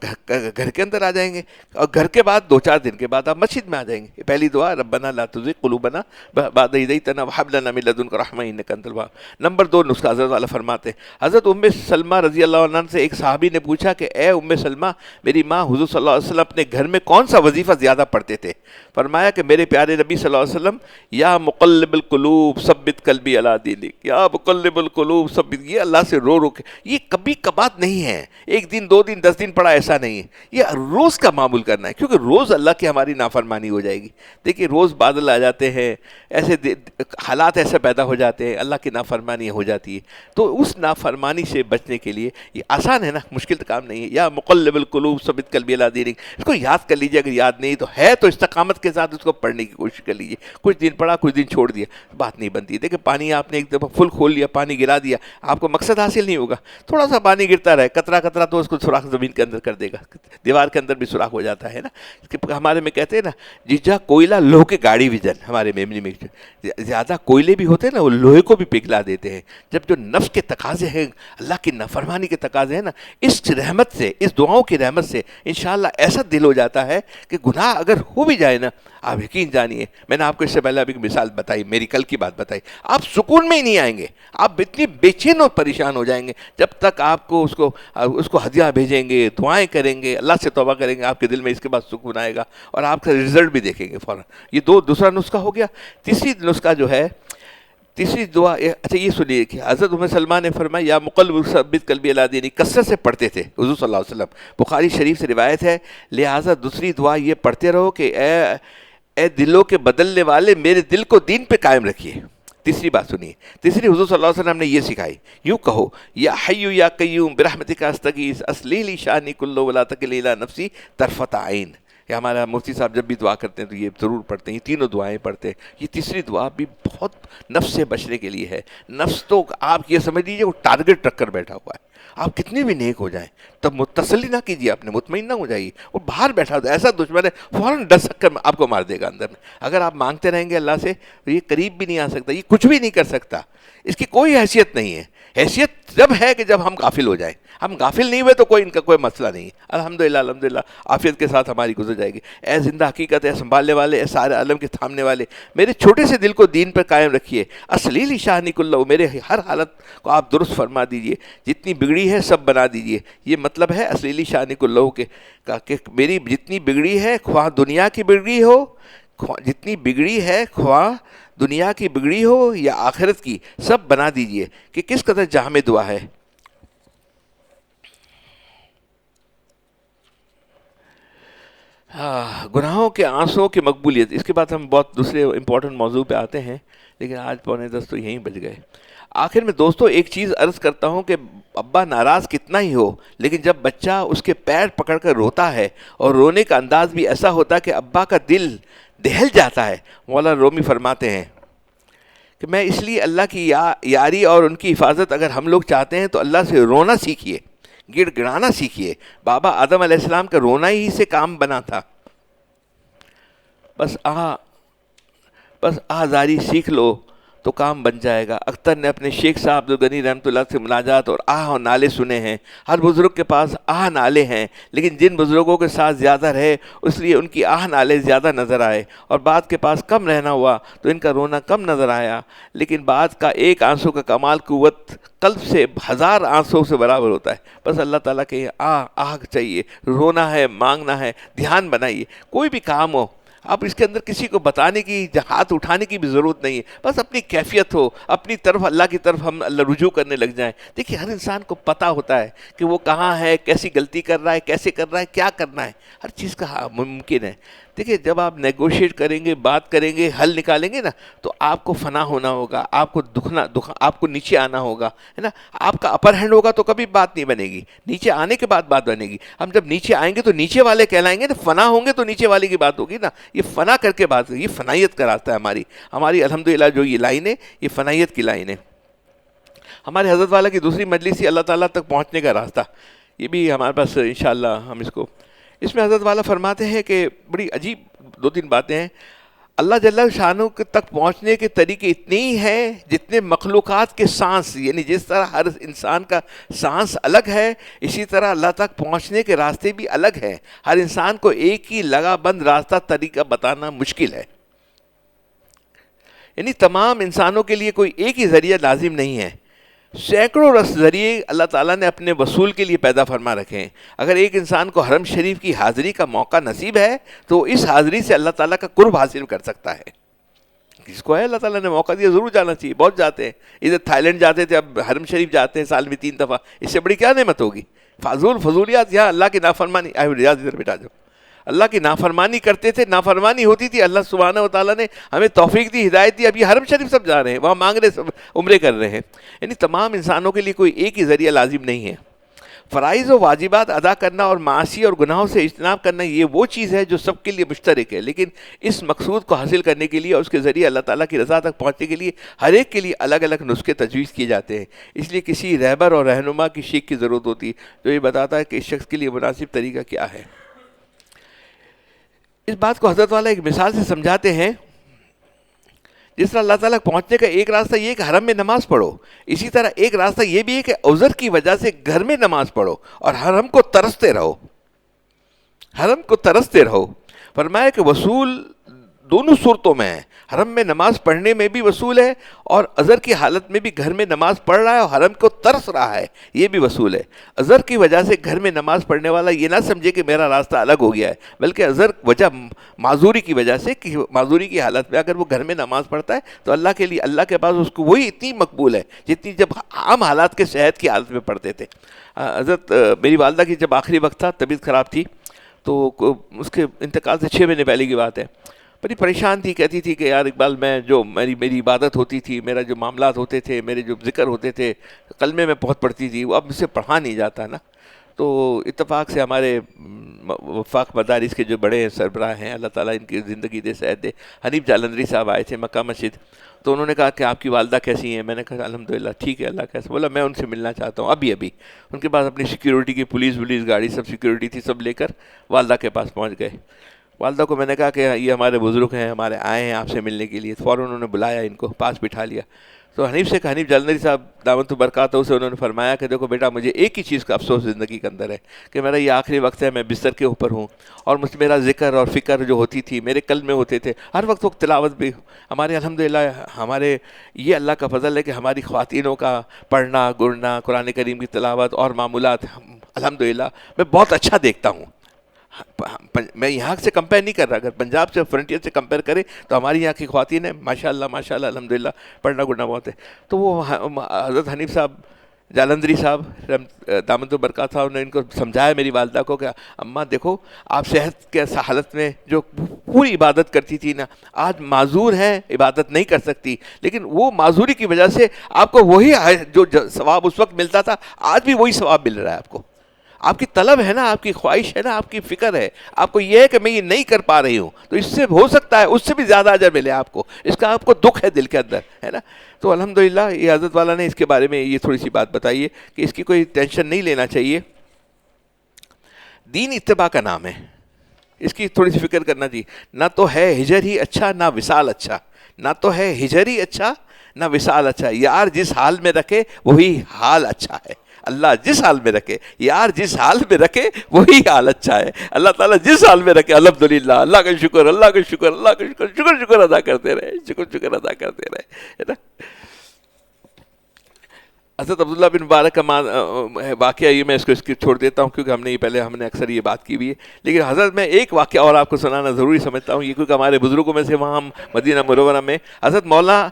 گھر کے اندر آ جائیں گے، اور گھر کے بعد 2-4 دن کے بعد آپ مسجد میں آ جائیں گے۔ پہلی دعا ربنا لا تزغ قلوبنا بعد اذ ہدیتنا وہب لنا من لدنک رحمہ انک انت الوہاب۔ نمبر 2 نسخہ حضرت والا فرماتے ہیں، حضرت ام سلمہ رضی اللہ عنہ سے ایک صحابی نے پوچھا کہ اے ام سلمہ، میری ماں حضور صلی اللہ علیہ وسلم اپنے گھر میں کون سا وظیفہ زیادہ پڑھتے تھے؟ فرمایا کہ میرے پیارے نبی صلی اللہ علیہ وسلم یا مقلب القلوب ثبت قلبی علی دینک، یا مقلب القلوب ثبت، یہ اللہ سے رو کے، یہ کبھی کبھار نہیں ہے، 1 دن 2 دن 10 دن پڑھا ایسا نہیں ہے، یہ روز کا معمول کرنا ہے، کیونکہ روز اللہ کی ہماری نافرمانی ہو جائے گی۔ دیکھیے روز بادل آ جاتے ہیں، ایسے حالات ایسے پیدا ہو جاتے ہیں، اللہ کی نافرمانی ہو جاتی ہے، تو اس نافرمانی سے بچنے کے لیے یہ آسان ہے نا، مشکل کام نہیں ہے، یا مقلب القلوب ثبت قلبی علی دینک، اس کو یاد کر لیجیے، اگر یاد نہیں تو ہے تو استقامت کے ساتھ اس کو پڑھنے کی کوشش کر لیجیے، کچھ دن پڑھا کچھ دن چھوڑ دیا، بات نہیں بنتی۔ دیکھیں پانی آپ نے ایک دفعہ فل کھول لیا، پانی گرا دیا، آپ کو مقصد حاصل نہیں ہوگا، تھوڑا سا پانی گرتا رہے، قطرہ قطرہ تو اس کو سوراخ زمین کے اندر کر دے گا، دیوار کے اندر بھی سوراخ ہو جاتا ہے نا، ہمارے میں کہتے ہیں نا ججا کوئلہ لوہ کے گاڑی وزن، ہمارے میمنی میں زیادہ کوئلے بھی ہوتے ہیں نا وہ لوہے کو بھی پگھلا دیتے ہیں۔ جب جو نفس کے تقاضے ہیں، اللہ کی نافرمانی کے تقاضے ہیں نا، اس رحمت سے، اس دعاؤں کی رحمت سے انشاءاللہ ایسا دل ہو جاتا ہے کہ گناہ اگر ہو بھی جائے نا، آپ یقین جانیے، میں نے آپ کو اس سے پہلے ابھی مثال بتائی، میری کل کی بات بتائی، آپ سکون میں ہی نہیں آئیں گے، آپ اتنی بے چین اور پریشان ہو جائیں گے جب تک آپ کو اس کو ہدیہ بھیجیں گے، دعائیں کریں گے، اللہ سے توبہ کریں گے، آپ کے دل میں اس کے بعد سکون آئے گا اور آپ کا رزلٹ بھی دیکھیں گے فوراً۔ یہ دوسرا نسخہ ہو گیا۔ تیسری نسخہ جو ہے، تیسری دعا، اچھا یہ سنیے کہ حضرت ام سلمہ نے فرمایا یا مقلب ثبت قلبی علی دینک، کثرت سے پڑھتے تھے حضور صلی اللہ علیہ وسلم، بخاری شریف سے روایت ہے، لہٰذا دوسری دعا یہ پڑھتے رہو کہ اے دلوں کے بدلنے والے، میرے دل کو دین پہ قائم رکھیے۔ تیسری بات سنیے، تیسری حضور صلی اللہ علیہ وسلم نے یہ سکھائی، یوں کہو یا حی یا قیوم برحمتک استغیث اصلح لی شانی کلہ ولا تکلنی الی نفسی طرفۃ عین۔ یہ ہمارا مفتی صاحب جب بھی دعا کرتے ہیں تو یہ ضرور پڑھتے ہیں، یہ تینوں دعائیں پڑھتے ہیں۔ یہ تیسری دعا بھی بہت نفس سے بچنے کے لیے ہے۔ نفس تو آپ یہ سمجھ لیجیے وہ ٹارگٹ رکھ کر بیٹھا ہوا ہے، آپ کتنے بھی نیک ہو جائیں تب تسلی نہ کیجیے، اپنے مطمئن نہ ہو جائیے، وہ باہر بیٹھا ہوتا ہے، ایسا دشمن ہے فوراً ڈس کر آپ کو مار دے گا اندر میں۔ اگر آپ مانگتے رہیں گے اللہ سے تو یہ قریب بھی نہیں آ سکتا، یہ کچھ بھی نہیں کر سکتا، اس کی کوئی حیثیت نہیں ہے۔ حیثیت جب ہے کہ جب ہم غافل ہو جائیں، ہم غافل نہیں ہوئے تو کوئی ان کا کوئی مسئلہ نہیں ہے۔ الحمدللہ الحمدللہ عافیت کے ساتھ ہماری گزر جائے گی۔ اے زندہ حقیقت، اے سنبھالنے والے، اے سارے عالم کے تھامنے والے، میرے چھوٹے سے دل کو دین پر قائم رکھیے۔ اصلی لی شانی کلہ، میرے ہر حالت کو آپ درست فرما دیجئے، جتنی بگڑی ہے سب بنا دیجئے۔ یہ مطلب ہے اصلی لی شانی کلہ کہ میری جتنی بگڑی ہے، خواہ دنیا کی بگڑی ہو، جتنی بگڑی ہے خواہ دنیا کی بگڑی ہو یا آخرت کی، سب بنا دیجئے۔ کہ کس قدر جامع دعا ہے۔ گناہوں کے آنسوؤں کی مقبولیت، اس کے بعد ہم بہت دوسرے امپورٹنٹ موضوع پہ آتے ہیں، لیکن آج 9:45 تو یہیں بج گئے۔ آخر میں دوستو ایک چیز عرض کرتا ہوں کہ ابا ناراض کتنا ہی ہو، لیکن جب بچہ اس کے پیر پکڑ کر روتا ہے اور رونے کا انداز بھی ایسا ہوتا ہے کہ ابا کا دل دہل جاتا ہے، مولانا رومی فرماتے ہیں کہ میں اس لیے اللہ کی یاری اور ان کی حفاظت اگر ہم لوگ چاہتے ہیں تو اللہ سے رونا سیکھیے، گڑ گڑانا سیکھیے۔ بابا آدم علیہ السلام کا رونا ہی سے کام بنا تھا۔ بس آزاری سیکھ لو، تو کام بن جائے گا۔ اختر نے اپنے شیخ صاحب عبدالغنی رحمۃ اللہ سے مناجات اور آہ اور نالے سنے ہیں۔ ہر بزرگ کے پاس آہ نالے ہیں، لیکن جن بزرگوں کے ساتھ زیادہ رہے اس لیے ان کی آہ نالے زیادہ نظر آئے، اور بعد کے پاس کم رہنا ہوا تو ان کا رونا کم نظر آیا۔ لیکن بعد کا ایک آنسو کا کمال قوت قلب سے 1000 آنسوں سے برابر ہوتا ہے۔ بس اللہ تعالیٰ کے آہ چاہیے، رونا ہے، مانگنا ہے، دھیان بنائیے۔ کوئی بھی کام ہو، اب اس کے اندر کسی کو بتانے کی، ہاتھ اٹھانے کی بھی ضرورت نہیں ہے، بس اپنی کیفیت ہو، اپنی طرف اللہ کی طرف ہم اللہ رجوع کرنے لگ جائیں۔ دیکھیے ہر انسان کو پتہ ہوتا ہے کہ وہ کہاں ہے، کیسی غلطی کر رہا ہے، کیسے کر رہا ہے، کیا کرنا ہے، ہر چیز کا ممکن ہے۔ دیکھیے جب آپ نیگوشیٹ کریں گے، بات کریں گے، حل نکالیں گے نا، تو آپ کو فنا ہونا ہوگا، آپ کو آپ کو نیچے آنا ہوگا، ہے نا۔ آپ کا اپر ہینڈ ہوگا تو کبھی بات نہیں بنے گی، نیچے آنے کے بعد بات بنے گی۔ ہم جب نیچے آئیں گے تو نیچے والے کہلائیں گے نا، فنا ہوں گے تو نیچے والے کی بات ہوگی نا۔ یہ فنا کر کے بات، یہ فنائیت کا راستہ ہے ہماری الحمدللہ جو یہ لائن ہے، یہ فنائیت کی لائن ہے۔ ہمارے حضرت والا کی دوسری مجلس ہی اللہ تعالیٰ تک پہنچنے کا راستہ، یہ بھی ہمارے پاس انشاءاللہ ہم اس میں حضرت والا فرماتے ہیں کہ بڑی عجیب 2-3 باتیں ہیں۔ اللہ جل شانہ تک پہنچنے کے طریقے اتنے ہی ہیں جتنے مخلوقات کے سانس، یعنی جس طرح ہر انسان کا سانس الگ ہے، اسی طرح اللہ تک پہنچنے کے راستے بھی الگ ہیں۔ ہر انسان کو ایک ہی لگا بند راستہ طریقہ بتانا مشکل ہے، یعنی تمام انسانوں کے لیے کوئی ایک ہی ذریعہ لازم نہیں ہے۔ سینکڑوں ذریعے اللہ تعالیٰ نے اپنے وصول کے لیے پیدا فرما رکھے ہیں۔ اگر ایک انسان کو حرم شریف کی حاضری کا موقع نصیب ہے تو اس حاضری سے اللہ تعالیٰ کا قرب حاصل کر سکتا ہے۔ جس کو ہے اللہ تعالیٰ نے موقع دیا ضرور جانا چاہیے، بہت جاتے ہیں، ادھر تھائی لینڈ جاتے تھے، اب حرم شریف جاتے ہیں سال میں 3 دفعہ، اس سے بڑی کیا نعمت ہوگی؟ فضولیات یہاں اللہ کی نافرمانی، ریاض ادھر بیٹا جاؤ، اللہ کی نافرمانی کرتے تھے، نافرمانی ہوتی تھی، اللہ سبحانہ و تعالیٰ نے ہمیں توفیق دی، ہدایت دی، اب یہ حرم شریف سب جا رہے ہیں، وہاں مانگ رہے، سب عمرے کر رہے ہیں۔ یعنی تمام انسانوں کے لیے کوئی ایک ہی ذریعہ لازم نہیں ہے۔ فرائض و واجبات ادا کرنا اور معاصی اور گناہوں سے اجتناب کرنا یہ وہ چیز ہے جو سب کے لیے مشترک ہے، لیکن اس مقصود کو حاصل کرنے کے لیے اور اس کے ذریعے اللہ تعالیٰ کی رضا تک پہنچنے کے لیے ہر ایک کے لیے الگ الگ نسخے تجویز کیے جاتے ہیں۔ اس لیے کسی رہبر اور رہنما کی شیخ کی ضرورت ہوتی ہے جو یہ بتاتا ہے کہ اس شخص کے لیے مناسب طریقہ کیا ہے۔ اس بات کو حضرت والا ایک مثال سے سمجھاتے ہیں، جس طرح اللہ تعالیٰ پہنچنے کا ایک راستہ یہ ہے کہ حرم میں نماز پڑھو، اسی طرح ایک راستہ یہ بھی ہے کہ عذر کی وجہ سے گھر میں نماز پڑھو اور حرم کو ترستے رہو، حرم کو ترستے رہو۔ فرمایا کہ وصول دونوں صورتوں میں ہے، حرم میں نماز پڑھنے میں بھی وصول ہے، اور عذر کی حالت میں بھی گھر میں نماز پڑھ رہا ہے اور حرم کو ترس رہا ہے، یہ بھی وصول ہے۔ عذر کی وجہ سے گھر میں نماز پڑھنے والا یہ نہ سمجھے کہ میرا راستہ الگ ہو گیا ہے، بلکہ عذر وجہ معذوری کی وجہ سے، کہ معذوری کی حالت میں اگر وہ گھر میں نماز پڑھتا ہے تو اللہ کے لیے، اللہ کے پاس اس کو وہی اتنی مقبول ہے جتنی جب عام حالات کے صحت کی حالت میں پڑھتے تھے۔ حضرت میری والدہ کی جب آخری وقت تھا، طبیعت خراب تھی، تو اس کے انتقال سے 6 مہینے پہلے کی بات ہے، بڑی پریشان تھی، کہتی تھی کہ یار اقبال، میں جو میری عبادت ہوتی تھی، میرا جو معاملات ہوتے تھے، میرے جو ذکر ہوتے تھے، کلمے میں بہت پڑھتی تھی، وہ اب مجھ سے پڑھا نہیں جاتا نا۔ تو اتفاق سے ہمارے وفاق مدارس کے جو بڑے سربراہ ہیں، اللہ تعالیٰ ان کی زندگی دے، صحت دے، حنیف جالندری صاحب آئے تھے مکہ مسجد، تو انہوں نے کہا کہ آپ کی والدہ کیسی ہیں؟ میں نے کہا الحمدللہ ٹھیک ہے، اللہ کیسا؟ بولا میں ان سے ملنا چاہتا ہوں ابھی۔ ان کے پاس اپنی سیکیورٹی کی پولیس گاڑی، سب سیکیورٹی تھی، سب لے کر والدہ کے پاس پہنچ گئے۔ والدہ کو میں نے کہا کہ یہ ہمارے بزرگ ہیں، ہمارے آئے ہیں آپ سے ملنے کے لیے، فوراً انہوں نے بلایا، ان کو پاس بٹھا لیا۔ تو حنیف جالندری صاحب دامت برکاتہ سے انہوں نے فرمایا کہ دیکھو بیٹا، مجھے ایک ہی چیز کا افسوس زندگی کے اندر ہے کہ میرا یہ آخری وقت ہے، میں بستر کے اوپر ہوں، اور میرا ذکر اور فکر جو ہوتی تھی، میرے کلمے ہوتے تھے ہر وقت تلاوت بھی ہمارے، الحمدللہ ہمارے یہ اللہ کا فضل ہے کہ ہماری خواتینوں کا پڑھنا گڑنا، قرآن کریم کی تلاوت اور معمولات الحمدللہ میں بہت اچھا دیکھتا ہوں۔ میں یہاں سے کمپیئر نہیں کر رہا، اگر پنجاب سے، فرنٹیئر سے کمپیئر کریں تو ہماری یہاں کی خواتین ہیں ماشاءاللہ الحمدللہ، پڑھنا گڑنا بہت ہے۔ تو وہ حضرت حنیف صاحب جالندری صاحب دامت برکات صاحب نے ان کو سمجھایا، میری والدہ کو، کہ اماں دیکھو، آپ صحت کے حالت میں جو پوری عبادت کرتی تھی نا، آج معذور ہیں، عبادت نہیں کر سکتی، لیکن وہ معذوری کی وجہ سے آپ کو وہی جو ثواب اس وقت ملتا تھا، آج بھی وہی ثواب مل رہا ہے آپ کو۔ آپ کی طلب ہے نا، آپ کی خواہش ہے نا، آپ کی فکر ہے، آپ کو یہ ہے کہ میں یہ نہیں کر پا رہی ہوں، تو اس سے ہو سکتا ہے اس سے بھی زیادہ اجر ملے آپ کو، اس کا آپ کو دکھ ہے دل کے اندر، ہے نا۔ تو الحمدللہ یہ حضرت والا نے اس کے بارے میں یہ تھوڑی سی بات بتائی ہے کہ اس کی کوئی ٹینشن نہیں لینا چاہیے۔ دین اتباع کا نام ہے، اس کی تھوڑی سی فکر کرنا چاہیے۔ نہ تو ہے ہجر ہی اچھا، نہ وصال اچھا، نہ تو ہے ہجر ہی اچھا، نہ وصال اچھا ہے. یار جس حال میں رکھے وہی حال اچھا ہے. اللہ جس حال میں رکھے، یار جس حال میں رکھے وہی حال اچھا ہے. اللہ تعالیٰ جس حال میں رکھے الحمدللہ، اللہ کا شکر، اللہ کا شکر، اللہ کا شکر، شکر شکر ادا کرتے رہے، شکر شکر ادا کرتے رہے، ہے نا. حضرت عبداللہ بن مبارک کا واقعہ یہ میں اس کو چھوڑ دیتا ہوں کیونکہ ہم نے اکثر یہ بات کی ہوئی ہے. لیکن حضرت میں ایک واقعہ اور آپ کو سنانا ضروری سمجھتا ہوں یہ، کیونکہ ہمارے بزرگوں میں سے وہاں ہم مدینہ منورہ میں حضرت مولانا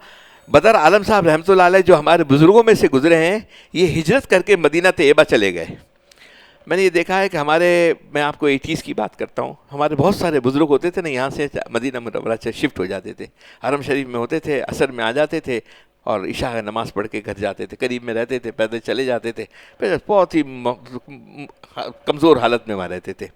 بدر عالم صاحب رحمۃ اللہ علیہ جو ہمارے بزرگوں میں سے گزرے ہیں، یہ ہجرت کر کے مدینہ طیبہ چلے گئے. میں نے یہ دیکھا ہے کہ میں آپ کو 80s کی بات کرتا ہوں، ہمارے بہت سارے بزرگ ہوتے تھے نا، یہاں سے مدینہ منورہ سے شفٹ ہو جاتے تھے، حرم شریف میں ہوتے تھے، عصر میں آ جاتے تھے اور عشاء کا نماز پڑھ کے گھر جاتے تھے، قریب میں رہتے تھے، پیدل چلے جاتے تھے، پھر بہت ہی کمزور حالت میں وہاں رہتے تھے.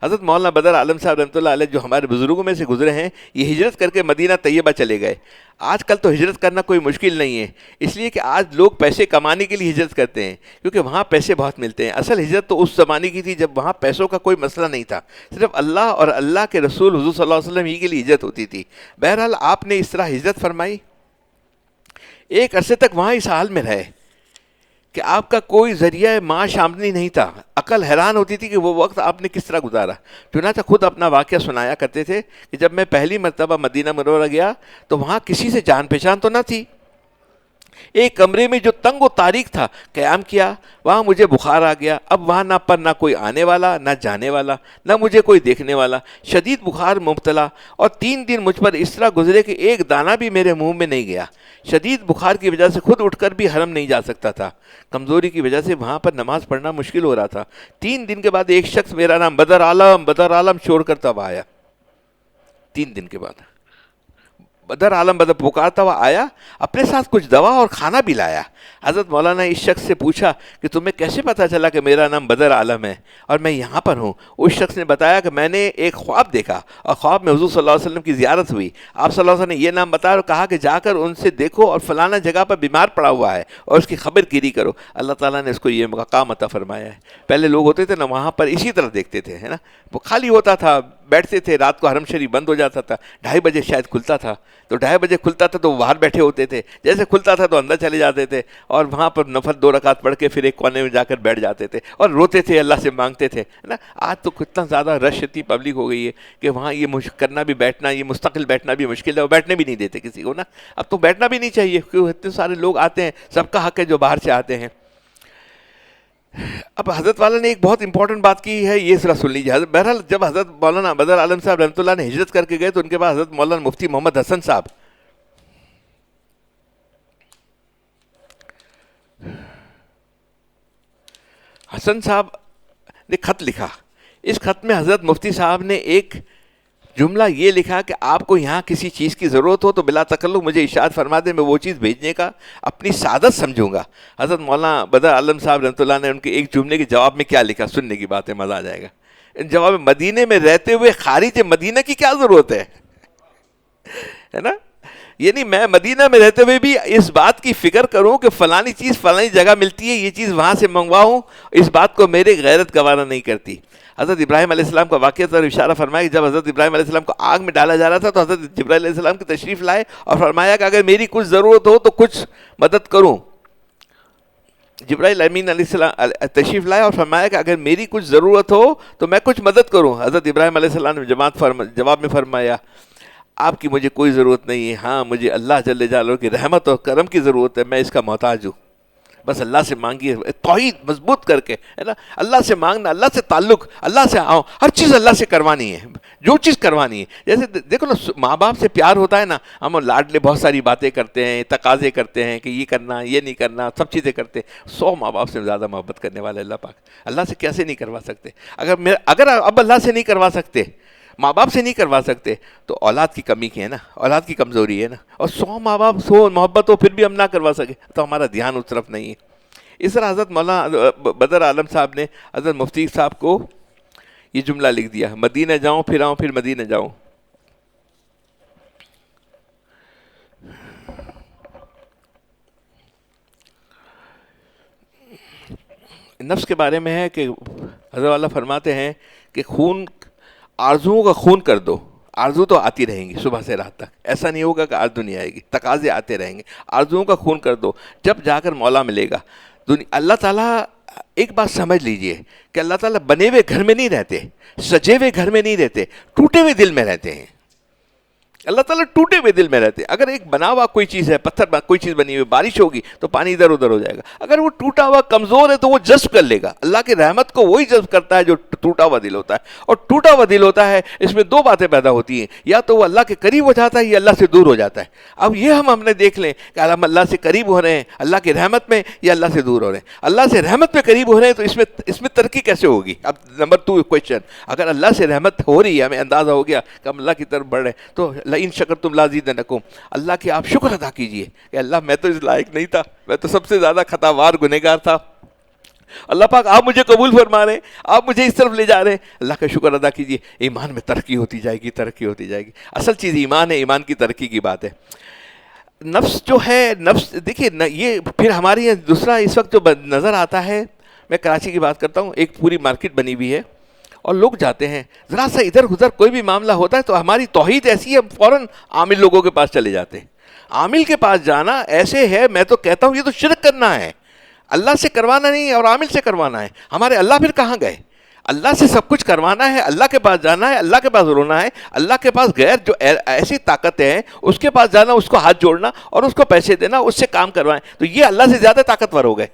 حضرت مولانا بدر عالم صاحب رحمۃ اللہ علیہ جو ہمارے بزرگوں میں سے گزرے ہیں، یہ ہجرت کر کے مدینہ طیبہ چلے گئے. آج کل تو ہجرت کرنا کوئی مشکل نہیں ہے، اس لیے کہ آج لوگ پیسے کمانے کے لیے ہجرت کرتے ہیں، کیونکہ وہاں پیسے بہت ملتے ہیں. اصل ہجرت تو اس زمانے کی تھی جب وہاں پیسوں کا کوئی مسئلہ نہیں تھا، صرف اللہ اور اللہ کے رسول حضور صلی اللہ علیہ وسلم ہی کے لیے ہجرت ہوتی تھی. بہرحال آپ نے اس طرح ہجرت فرمائی، ایک عرصے تک وہاں اس حال میں رہے کہ آپ کا کوئی ذریعہ معاش آمدنی نہیں تھا. عقل حیران ہوتی تھی کہ وہ وقت آپ نے کس طرح گزارا. چنانچہ خود اپنا واقعہ سنایا کرتے تھے کہ جب میں پہلی مرتبہ مدینہ منورہ گیا تو وہاں کسی سے جان پہچان تو نہ تھی. ایک کمرے میں جو تنگ و تاریک تھا قیام کیا، وہاں مجھے بخار آ گیا. اب وہاں نہ کوئی آنے والا، نہ جانے والا، نہ مجھے کوئی دیکھنے والا. شدید بخار مبتلا، اور 3 دن مجھ پر اس طرح گزرے کہ ایک دانہ بھی میرے منہ میں نہیں گیا. شدید بخار کی وجہ سے خود اٹھ کر بھی حرم نہیں جا سکتا تھا. کمزوری کی وجہ سے وہاں پر نماز پڑھنا مشکل ہو رہا تھا. 3 دن کے بعد ایک شخص میرا نام بدر عالم، بدر عالم شور کرتا ہوا آیا. 3 دن کے بعد بدر عالم بدر پکارتا ہوا آیا، اپنے ساتھ کچھ دوا اور کھانا بھی لایا. حضرت مولانا اس شخص سے پوچھا کہ تمہیں کیسے پتا چلا کہ میرا نام بدر عالم ہے اور میں یہاں پر ہوں؟ اس شخص نے بتایا کہ میں نے ایک خواب دیکھا اور خواب میں حضور صلی اللہ علیہ وسلم کی زیارت ہوئی. آپ صلی اللہ علیہ وسلم نے یہ نام بتایا اور کہا کہ جا کر ان سے دیکھو اور فلانا جگہ پر بیمار پڑا ہوا ہے اور اس کی خبر گیری کرو. اللہ تعالیٰ نے اس کو یہ مقام عطا فرمایا ہے. پہلے لوگ ہوتے تھے نا وہاں پر اسی طرح دیکھتے تھے، ہے نا، وہ خالی ہوتا تھا، بیٹھتے تھے، رات کو حرم شریف بند ہو جاتا تھا، 2:30 بجے شاید کھلتا تھا، تو 2:30 بجے کھلتا تھا تو وہ باہر بیٹھے ہوتے تھے، جیسے کھلتا تھا تو اندر چلے جاتے تھے اور وہاں پر نفل 2 رکعت پڑھ کے پھر ایک کونے میں جا کر بیٹھ جاتے تھے اور روتے تھے، اللہ سے مانگتے تھے، ہے نا. آج تو کتنا زیادہ رش اتنی پبلک ہو گئی ہے کہ وہاں یہ کرنا بھی، بیٹھنا، یہ مستقل بیٹھنا بھی مشکل ہے، اور بیٹھنے بھی نہیں دیتے کسی کو نا. اب تو بیٹھنا بھی نہیں چاہیے کیونکہ اتنے سارے لوگ آتے ہیں، سب کا حق ہے جو باہر سے آتے ہیں. اب حضرت والا نے ایک بہت امپورٹنٹ بات کی ہے، یہ ذرا سن لیجیے. بہرحال جب حضرت مولانا بدر عالم صاحب رحمۃ اللہ نے ہجرت کر کے گئے تو ان کے بعد حضرت مولانا مفتی محمد حسن صاحب نے خط لکھا. اس خط میں حضرت مفتی صاحب نے ایک جملہ یہ لکھا کہ آپ کو یہاں کسی چیز کی ضرورت ہو تو بلا تکلف مجھے ارشاد فرما دیں، میں وہ چیز بھیجنے کا اپنی سعادت سمجھوں گا. حضرت مولانا بدر عالم صاحب رحمۃ اللہ نے ان کے ایک جملے کے جواب میں کیا لکھا، سننے کی بات ہے، مزہ آ جائے گا. جواب مدینے میں رہتے ہوئے خارج مدینہ کی کیا ضرورت ہے نا. یعنی میں مدینہ میں رہتے ہوئے بھی اس بات کی فکر کروں کہ فلانی چیز فلانی جگہ ملتی ہے، یہ چیز وہاں سے منگواؤں، اس بات کو میرے غیرت گوارا نہیں کرتی. حضرت ابراہیم علیہ السلام کا واقعہ طرف اشارہ فرمایا کہ جب حضرت ابراہیم علیہ السلام کو آگ میں ڈالا جا رہا تھا تو حضرت جبرائیل علیہ السلام کی تشریف لائے اور فرمایا کہ اگر میری کچھ ضرورت ہو تو کچھ مدد کروں. جبرائیل امین علیہ السلام تشریف لائے اور فرمایا کہ اگر میری کچھ ضرورت ہو تو میں کچھ مدد کروں. حضرت ابراہیم علیہ السلام نے جواب میں فرمایا آپ کی مجھے کوئی ضرورت نہیں ہے، ہاں مجھے اللہ جل جلالہ کی رحمت اور کرم کی ضرورت ہے، میں اس کا محتاج ہوں. بس اللہ سے مانگیے، توحید مضبوط کر کے، ہے نا، اللہ سے مانگنا، اللہ سے تعلق، اللہ سے آؤ، ہر چیز اللہ سے کروانی ہے، جو چیز کروانی ہے. جیسے دیکھو نا ماں باپ سے پیار ہوتا ہے نا، ہم لاڈلے بہت ساری باتیں کرتے ہیں، تقاضے کرتے ہیں کہ یہ کرنا یہ نہیں کرنا، سب چیزیں کرتے ہیں. 100 ماں باپ سے زیادہ محبت کرنے والے اللہ پاک، اللہ سے کیسے نہیں کروا سکتے؟ اگر اب اللہ سے نہیں کروا سکتے، ماں باپ سے نہیں کروا سکتے تو اولاد کی کمی کی ہے نا، اولاد کی کمزوری ہے نا. اور 100 ماں باپ 100 محبت ہو پھر بھی ہم نہ کروا سکے تو ہمارا دھیان اس طرف نہیں ہے. اس طرح حضرت مولانا بدر عالم صاحب نے حضرت مفتی صاحب کو یہ جملہ لکھ دیا، مدینہ جاؤں پھر آؤں پھر مدینہ جاؤں. نفس کے بارے میں ہے کہ حضرت والا فرماتے ہیں کہ خون، آرزوؤں کا خون کر دو، آرزو تو آتی رہیں گی صبح سے رات تک، ایسا نہیں ہوگا کہ آرزو نہیں آئے گی، تقاضے آتے رہیں گے. آرزوؤں کا خون کر دو، جب جا کر مولا ملے گا. اللہ تعالیٰ، ایک بات سمجھ لیجئے کہ اللہ تعالیٰ بنے ہوئے گھر میں نہیں رہتے، سجے ہوئے گھر میں نہیں رہتے، ٹوٹے ہوئے دل میں رہتے ہیں. اللہ تعالیٰ ٹوٹے ہوئے دل میں رہتے ہیں. اگر ایک بنا ہوا کوئی چیز ہے، پتھر کوئی چیز بنی ہوئی، بارش ہوگی تو پانی ادھر ادھر ہو جائے گا. اگر وہ ٹوٹا ہوا کمزور ہے تو وہ جذب کر لے گا. اللہ کی رحمت کو وہی جذب کرتا ہے جو ٹوٹا ہوا دل ہوتا ہے. اور ٹوٹا ہوا دل ہوتا ہے، اس میں دو باتیں پیدا ہوتی ہیں، یا تو وہ اللہ کے قریب ہو جاتا ہے یا اللہ سے دور ہو جاتا ہے. اب یہ ہم نے دیکھ لیں کہ ہم اللہ سے قریب ہو رہے ہیں اللہ کی رحمت میں، یا اللہ سے دور ہو رہے ہیں. اللہ سے رحمت میں قریب ہو رہے ہیں تو اس میں ترقی کیسے ہوگی؟ اب نمبر 2 کویشچن، اگر اللہ سے رحمت ہو رہی ہے، ہمیں اندازہ ہو گیا کہ ہم اللہ کی طرف بڑھ رہے ہیں، تو لئن شکرتم لازیدنکم، اللہ کے آپ شکر ادا کیجئے کہ اللہ میں تو اس لائق نہیں تھا، میں تو سب سے زیادہ خطاوار گنہگار تھا. اللہ پاک آپ مجھے قبول فرما رہے ہیں، آپ مجھے اس طرف لے جا رہے ہیں. اللہ کا شکر ادا کیجئے. ایمان میں ترقی ہوتی جائے گی، ترقی ہوتی جائے گی. اصل چیز ایمان ہے، ایمان کی ترقی کی بات ہے. نفس جو ہے، نفس دیکھیے یہ پھر ہمارے یہاں دوسرا اس وقت جو نظر آتا ہے، میں کراچی کی بات کرتا ہوں، ایک پوری مارکیٹ بنی ہوئی ہے اور لوگ جاتے ہیں، ذرا سا ادھر ادھر کوئی بھی معاملہ ہوتا ہے تو ہماری توحید ایسی ہے، ہم فوراً عامل لوگوں کے پاس چلے جاتے ہیں. عامل کے پاس جانا ایسے ہے، میں تو کہتا ہوں یہ تو شرک کرنا ہے، اللہ سے کروانا نہیں اور عامل سے کروانا ہے. ہمارے اللہ پھر کہاں گئے؟ اللہ سے سب کچھ کروانا ہے، اللہ کے پاس جانا ہے، اللہ کے پاس رونا ہے. اللہ کے پاس غیر جو ایسی طاقت ہے اس کے پاس جانا، اس کو ہاتھ جوڑنا اور اس کو پیسے دینا، اس سے کام کروائیں، تو یہ اللہ سے زیادہ طاقتور ہو گئے.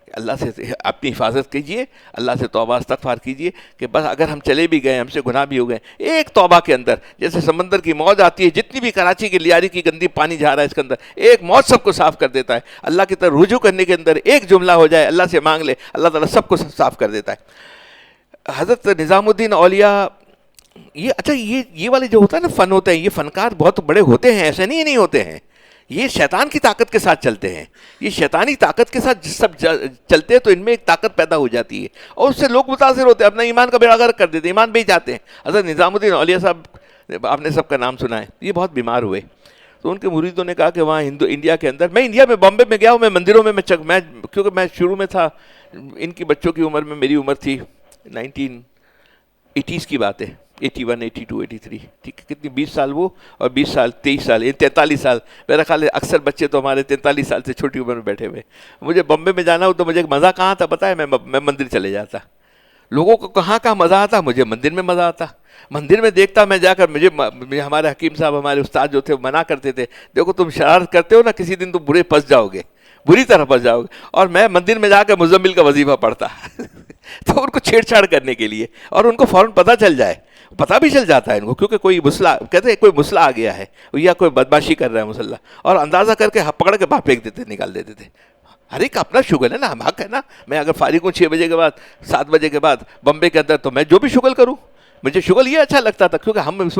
اللہ سے اپنی حفاظت کیجئے، اللہ سے توبہ استغفار کیجئے کہ بس اگر ہم چلے بھی گئے، ہم سے گناہ بھی ہو گئے، ایک توبہ کے اندر جیسے سمندر کی موج آتی ہے، جتنی بھی کراچی کی لیاری کی گندی پانی جا رہا ہے اس کے اندر، ایک موج سب کو صاف کر دیتا ہے. اللہ کی طرف رجوع کرنے کے اندر ایک جملہ ہو جائے، اللہ سے مانگ لے، اللہ تعالیٰ سب کو صاف کر دیتا ہے. حضرت نظام الدین اولیاء، یہ والے جو ہوتا ہے نا فن ہوتے ہیں، یہ فنکار بہت بڑے ہوتے ہیں، ایسے نہیں ہوتے ہیں. یہ شیطان کی طاقت کے ساتھ چلتے ہیں، یہ شیطانی طاقت کے ساتھ سب چلتے ہیں، تو ان میں ایک طاقت پیدا ہو جاتی ہے اور اس سے لوگ متاثر ہوتے ہیں، اپنا ایمان کا بیڑا غرق کر دیتے ہیں، ایمان بیچ جاتے ہیں. حضرت نظام الدین اولیاء صاحب، آپ نے سب کا نام سنا ہے، یہ بہت بیمار ہوئے تو ان کے مریدوں نے کہا کہ وہاں انڈیا کے اندر، میں انڈیا میں بامبے میں گیا ہوں، میں مندروں میں کیونکہ میں شروع میں تھا، ان کی بچوں کی عمر میں میری عمر تھی 1980s کی بات ہے، 81 82 83، ٹھیک ہے، کتنی 20 سال وہ اور 20 سال 23 سال، یہ 43 سال. میرا خیال ہے اکثر بچے تو ہمارے 43 سال سے چھوٹی عمر میں بیٹھے ہوئے. مجھے بمبے میں جانا ہو تو مجھے مزہ کہاں تھا پتہ ہے؟ میں مندر چلے جاتا. لوگوں کو کہاں مزہ آتا، مجھے مندر میں مزہ آتا. مندر میں دیکھتا میں جا کر، مجھے ہمارے حکیم صاحب، ہمارے استاد جو تھے وہ منع کرتے تھے، دیکھو تم شرارت کرتے ہو نا، کسی دن تم برے پھنس جاؤ گے، بری طرح پھنس جاؤ گے. اور میں مندر میں جا کر مزمل کا وظیفہ پڑھتا تو ان کو چھیڑ چھاڑ کرنے کے لیے، اور ان کو فوراً پتہ چل جائے، پتہ بھی چل جاتا ہے ان کو، کیونکہ کوئی مسلح کہتے ہیں، کوئی مسلح آ گیا ہے یا کوئی بدماشی کر رہا ہے مسلح، اور اندازہ کر کے پکڑ کے باہر پھینک دیتے، نکال دیتے تھے. ہر ایک اپنا شغل ہے نا، ہم حق ہے نا. میں اگر فارغ ہوں 6 بجے کے بعد 7 بجے کے بعد بمبے کے اندر، تو میں جو بھی شغل کروں، مجھے شغل یہ اچھا لگتا تھا، کیونکہ ہم اس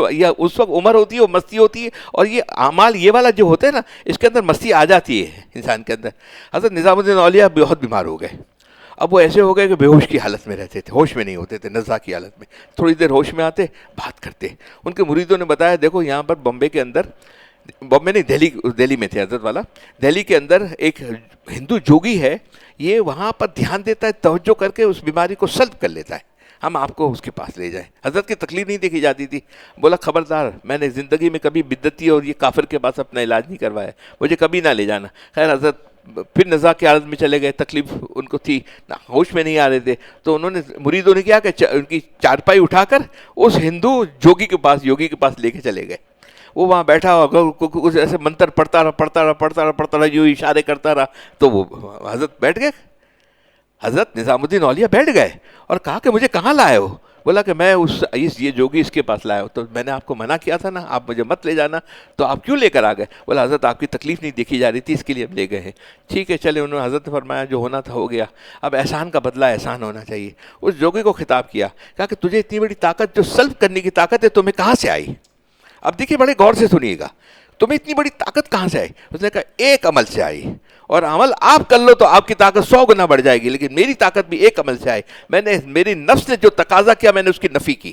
وقت عمر ہوتی ہے، مستی ہوتی ہے، اور یہ اعمال یہ والا جو ہوتا ہے نا، اس کے اندر مستی آ جاتی ہے انسان کے اندر. حضرت نظام الدین اولیاء بہت بیمار ہو گئے. اب وہ ایسے ہو گئے کہ بے ہوش کی حالت میں رہتے تھے، ہوش میں نہیں ہوتے تھے، نزا کی حالت میں. تھوڑی دیر ہوش میں آتے، بات کرتے. ان کے مریدوں نے بتایا، دیکھو یہاں پر بمبے کے اندر، بمبے نہیں دہلی میں تھے حضرت والا، دہلی کے اندر ایک ہندو جوگی ہے، یہ وہاں پر دھیان دیتا ہے، توجہ کر کے اس بیماری کو سلب کر لیتا ہے، ہم آپ کو اس کے پاس لے جائیں. حضرت کی تکلیف نہیں دیکھی جاتی تھی. بولا خبردار، میں نے زندگی میں کبھی بدعتی اور یہ کافر کے پاس اپنا علاج نہیں کروایا، مجھے کبھی نہ لے جانا. خیر حضرت پھر نزا کی حالت میں چلے گئے، تکلیف ان کو تھی، ہوش میں نہیں آ رہے تھے. تو انہوں نے مریدوں نے کیا کہ ان کی چارپائی اٹھا کر اس ہندو یوگی کے پاس لے کے چلے گئے. وہ وہاں بیٹھا کچھ ایسے منتر پڑھتا رہا، یوں اشارے کرتا رہا. تو وہ حضرت بیٹھ گئے، حضرت نظام الدین اولیاء بیٹھ گئے اور کہا کہ مجھے کہاں لائے ہو؟ بولا کہ میں یہ جوگی اس کے پاس لایا ہوں. تو میں نے آپ کو منع کیا تھا نا، آپ مجھے مت لے جانا، تو آپ کیوں لے کر آ گئے؟ بولا حضرت آپ کی تکلیف نہیں دیکھی جا رہی تھی، اس کے لیے ہم لے گئے ہیں. ٹھیک ہے چلے. انہوں نے حضرت نے فرمایا جو ہونا تھا ہو گیا، اب احسان کا بدلہ احسان ہونا چاہیے. اس جوگی کو خطاب کیا، کہا کہ تجھے اتنی بڑی طاقت، جو سلب کرنے کی طاقت ہے، تمہیں کہاں سے آئی؟ اب دیکھیے بڑے غور سے سنیے گا، تمہیں اتنی بڑی طاقت کہاں سے آئی؟ اس نے کہا ایک عمل سے آئی، اور عمل آپ کر لو تو آپ کی طاقت 100 گنا بڑھ جائے گی، لیکن میری طاقت بھی ایک عمل سے آئی. میری نفس نے جو تقاضا کیا، میں نے اس کی نفی کی.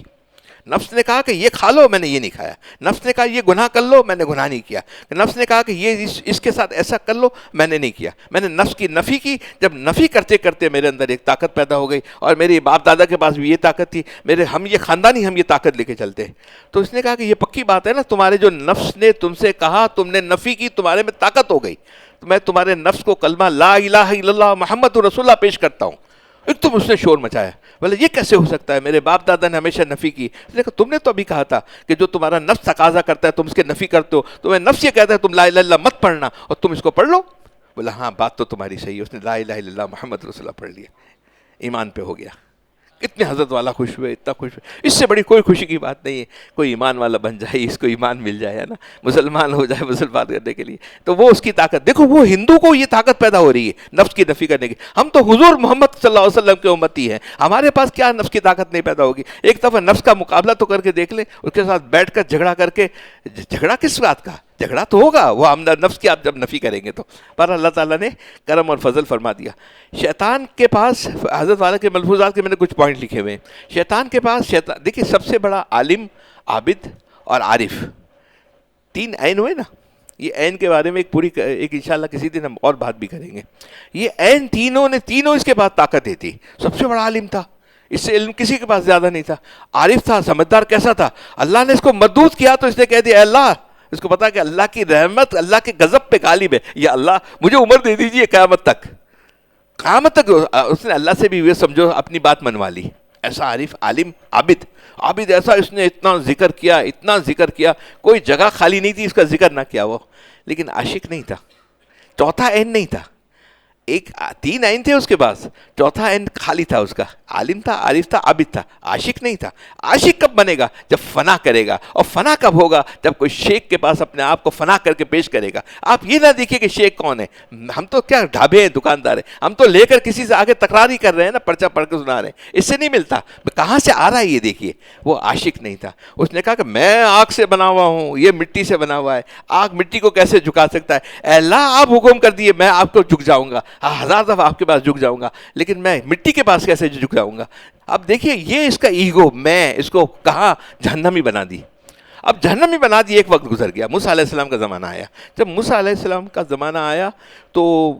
نفس نے کہا کہ یہ کھا لو، میں نے یہ نہیں کھایا. نفس نے کہا یہ گناہ کر لو، میں نے گناہ نہیں کیا. نفس نے کہا کہ یہ اس کے ساتھ ایسا کر لو، میں نے نہیں کیا. میں نے نفس کی نفی کی. جب نفی کرتے کرتے میرے اندر ایک طاقت پیدا ہو گئی، اور میرے باپ دادا کے پاس بھی یہ طاقت تھی، ہم یہ خاندانی ہم یہ طاقت لے کے چلتے ہیں. تو اس نے کہا کہ یہ پکی بات ہے نا، تمہارے جو نفس نے تم سے کہا، تم نے نفی کی، تمہارے میں طاقت ہو گئی. تو میں تمہارے نفس کو کلمہ لا الہ الا اللہ محمد رسول اللہ پیش کرتا ہوں. ایک تم اس نے شور مچایا، بولے یہ کیسے ہو سکتا ہے، میرے باپ دادا نے ہمیشہ نفی کی. اس نے کہا تم نے تو ابھی کہا تھا کہ جو تمہارا نفس تقاضا کرتا ہے تم اس کے نفی کرتے ہو. تمہیں نفس یہ کہتا ہے تم لا الہ الا اللہ مت پڑھنا، اور تم اس کو پڑھ لو. بولا ہاں بات تو تمہاری صحیح ہے. اس نے لا الہ الا اللہ محمد رسول اللہ پڑھ لیا، ایمان پہ ہو گیا. اتنے حضرت والا خوش ہوئے، اتنا خوش ہوئے. اس سے بڑی کوئی خوشی کی بات نہیں ہے. کوئی ایمان والا بن جائے، اس کو ایمان مل جائے، ہے نا، مسلمان ہو جائے مسلمان کرنے کے لیے. تو وہ اس کی طاقت دیکھو، وہ ہندو کو یہ طاقت پیدا ہو رہی ہے نفس کی نفی کرنے کی. ہم تو حضور محمد صلی اللہ علیہ وسلم کے امتی ہیں، ہمارے پاس کیا نفس کی طاقت نہیں پیدا ہوگی. ایک دفعہ نفس کا مقابلہ تو کر کے دیکھ لیں، اس کے ساتھ بیٹھ کر جھگڑا کر کے. جھگڑا کس بات کا؟ جھگڑا تو ہوگا وہ ہم نفس کی آپ جب نفی کریں گے تو. پر اللہ تعالیٰ نے کرم اور فضل فرما دیا. شیطان کے پاس حضرت والا کے ملفوظات کے میں نے کچھ پوائنٹ لکھے ہوئے ہیں. شیطان کے پاس دیکھیے سب سے بڑا عالم، عابد اور عارف، تین عین ہوئے نا. یہ عین کے بارے میں ایک انشاءاللہ کسی دن ہم اور بات بھی کریں گے. یہ عین تینوں اس کے پاس طاقت دیتی. سب سے بڑا عالم تھا، اس سے علم کسی کے پاس زیادہ نہیں تھا. عارف تھا، سمجھدار. کیسا تھا؟ اللہ نے اس کو مردود کیا تو اس نے کہہ دیا اے اللہ، اس کو پتا کہ اللہ کی رحمت اللہ کے غضب پہ غالب ہے. یا اللہ مجھے عمر دے دیجیے قیامت تک. قیامت تک اس نے اللہ سے بھی یہ سمجھو اپنی بات منوا لی. ایسا عارف، عالم، عابد ایسا. اس نے اتنا ذکر کیا، کوئی جگہ خالی نہیں تھی اس کا ذکر نہ کیا. وہ لیکن عاشق نہیں تھا، چوتھا عین نہیں تھا. تین عین تھے اس کے پاس، چوتھا عین خالی تھا اس کا. عالم تھا، عارف تھا، عابد تھا، عاشق نہیں تھا. عاشق کب بنے گا؟ جب فنا کرے گا. اور فنا کب ہوگا؟ جب کوئی شیخ کے پاس اپنے آپ کو فنا کر کے پیش کرے گا. آپ یہ نہ دیکھیے کہ شیخ کون ہے. ہم تو کیا ڈھابے ہیں، دکاندار ہیں. ہم تو لے کر کسی سے آگے تکرار ہی کر رہے ہیں نا، پرچہ پڑھ کے سنا رہے ہیں. اس سے نہیں ملتا. کہاں سے آ رہا ہے یہ دیکھیے. وہ عاشق نہیں تھا. اس نے کہا کہ میں آگ سے بنا ہوا ہوں، یہ مٹی سے بنا ہوا ہے. آگ مٹی کو کیسے جھکا سکتا ہے؟ اے اللہ آپ حکم کر دیے، میں آپ کو جھک جاؤں گا، ہزار دفعہ آپ کے پاس جھک جاؤں گا، لیکن میں مٹی کے پاس کیسے جھک جاؤں گا؟ اب دیکھیے یہ اس کا ایگو، میں اس کو کہاں جہنمی بنا دی. اب جہنمی بنا دی. ایک وقت گزر گیا، موسیٰ علیہ السلام کا زمانہ آیا. جب موسیٰ علیہ السلام کا زمانہ آیا تو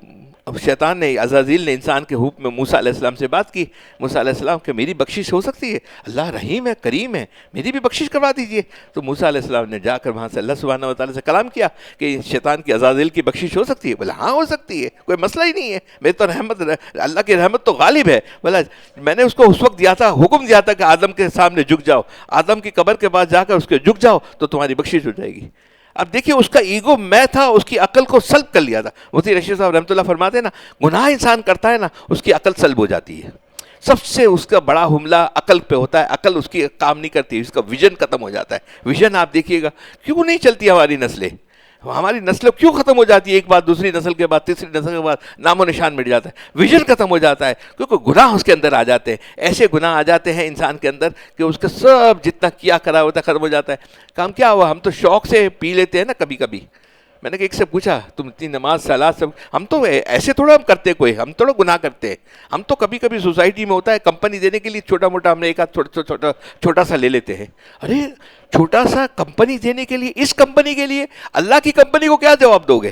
شیطان نے، عزازیل نے انسان کے حکم میں موسیٰ علیہ السلام سے بات کی. موسیٰ علیہ السلام کہ میری بخشش ہو سکتی ہے؟ اللہ رحیم ہے، کریم ہے، میری بھی بخشش کروا دیجئے. تو موسیٰ علیہ السلام نے جا کر وہاں سے اللہ سبحانہ و تعالیٰ سے کلام کیا کہ شیطان کی، عزازیل کی بخشش ہو سکتی ہے؟ بولا ہاں ہو سکتی ہے، کوئی مسئلہ ہی نہیں ہے. میری تو رحمت، اللہ کی رحمت تو غالب ہے. بولا میں نے اس کو اس وقت دیا تھا، حکم دیا تھا کہ آدم کے سامنے جھک جاؤ، آدم کی قبر کے پاس جا کر اس کے جھک جاؤ تو تمہاری بخشش ہو جائے گی. اب دیکھیے اس کا ایگو میں تھا، اس کی عقل کو سلب کر لیا تھا. مفتی رشید صاحب رحمۃ اللہ فرماتے ہیں نا، گناہ انسان کرتا ہے نا، اس کی عقل سلب ہو جاتی ہے. سب سے اس کا بڑا حملہ عقل پہ ہوتا ہے. عقل اس کی کام نہیں کرتی، اس کا ویژن ختم ہو جاتا ہے. ویژن آپ دیکھیے گا کیوں نہیں چلتی ہماری نسلیں، ہماری نسلیں کیوں ختم ہو جاتی ہے؟ ایک بات دوسری نسل کے بعد، تیسری نسل کے بعد نام و نشان مٹ جاتا ہے، ویژن ختم ہو جاتا ہے. کیونکہ گناہ اس کے اندر آ جاتے ہیں. ایسے گناہ آ جاتے ہیں انسان کے اندر کہ اس کا سب جتنا کیا کرا ہوتا ہے ختم ہو جاتا ہے. کام کیا ہوا؟ ہم تو شوق سے پی لیتے ہیں نا کبھی کبھی. میں نے ایک سے پوچھا تم اتنی نماز سلاد سب، ہم تو ایسے تھوڑا ہم کرتے، کوئی ہم تھوڑا گناہ کرتے ہیں. ہم تو کبھی کبھی سوسائٹی میں ہوتا ہے کمپنی دینے کے لیے چھوٹا موٹا ہم نے ایک آدھ چھوٹا سا لے لیتے ہیں. ارے چھوٹا سا کمپنی دینے کے لیے، اس کمپنی کے لیے، اللہ کی کمپنی کو کیا جواب دو گے؟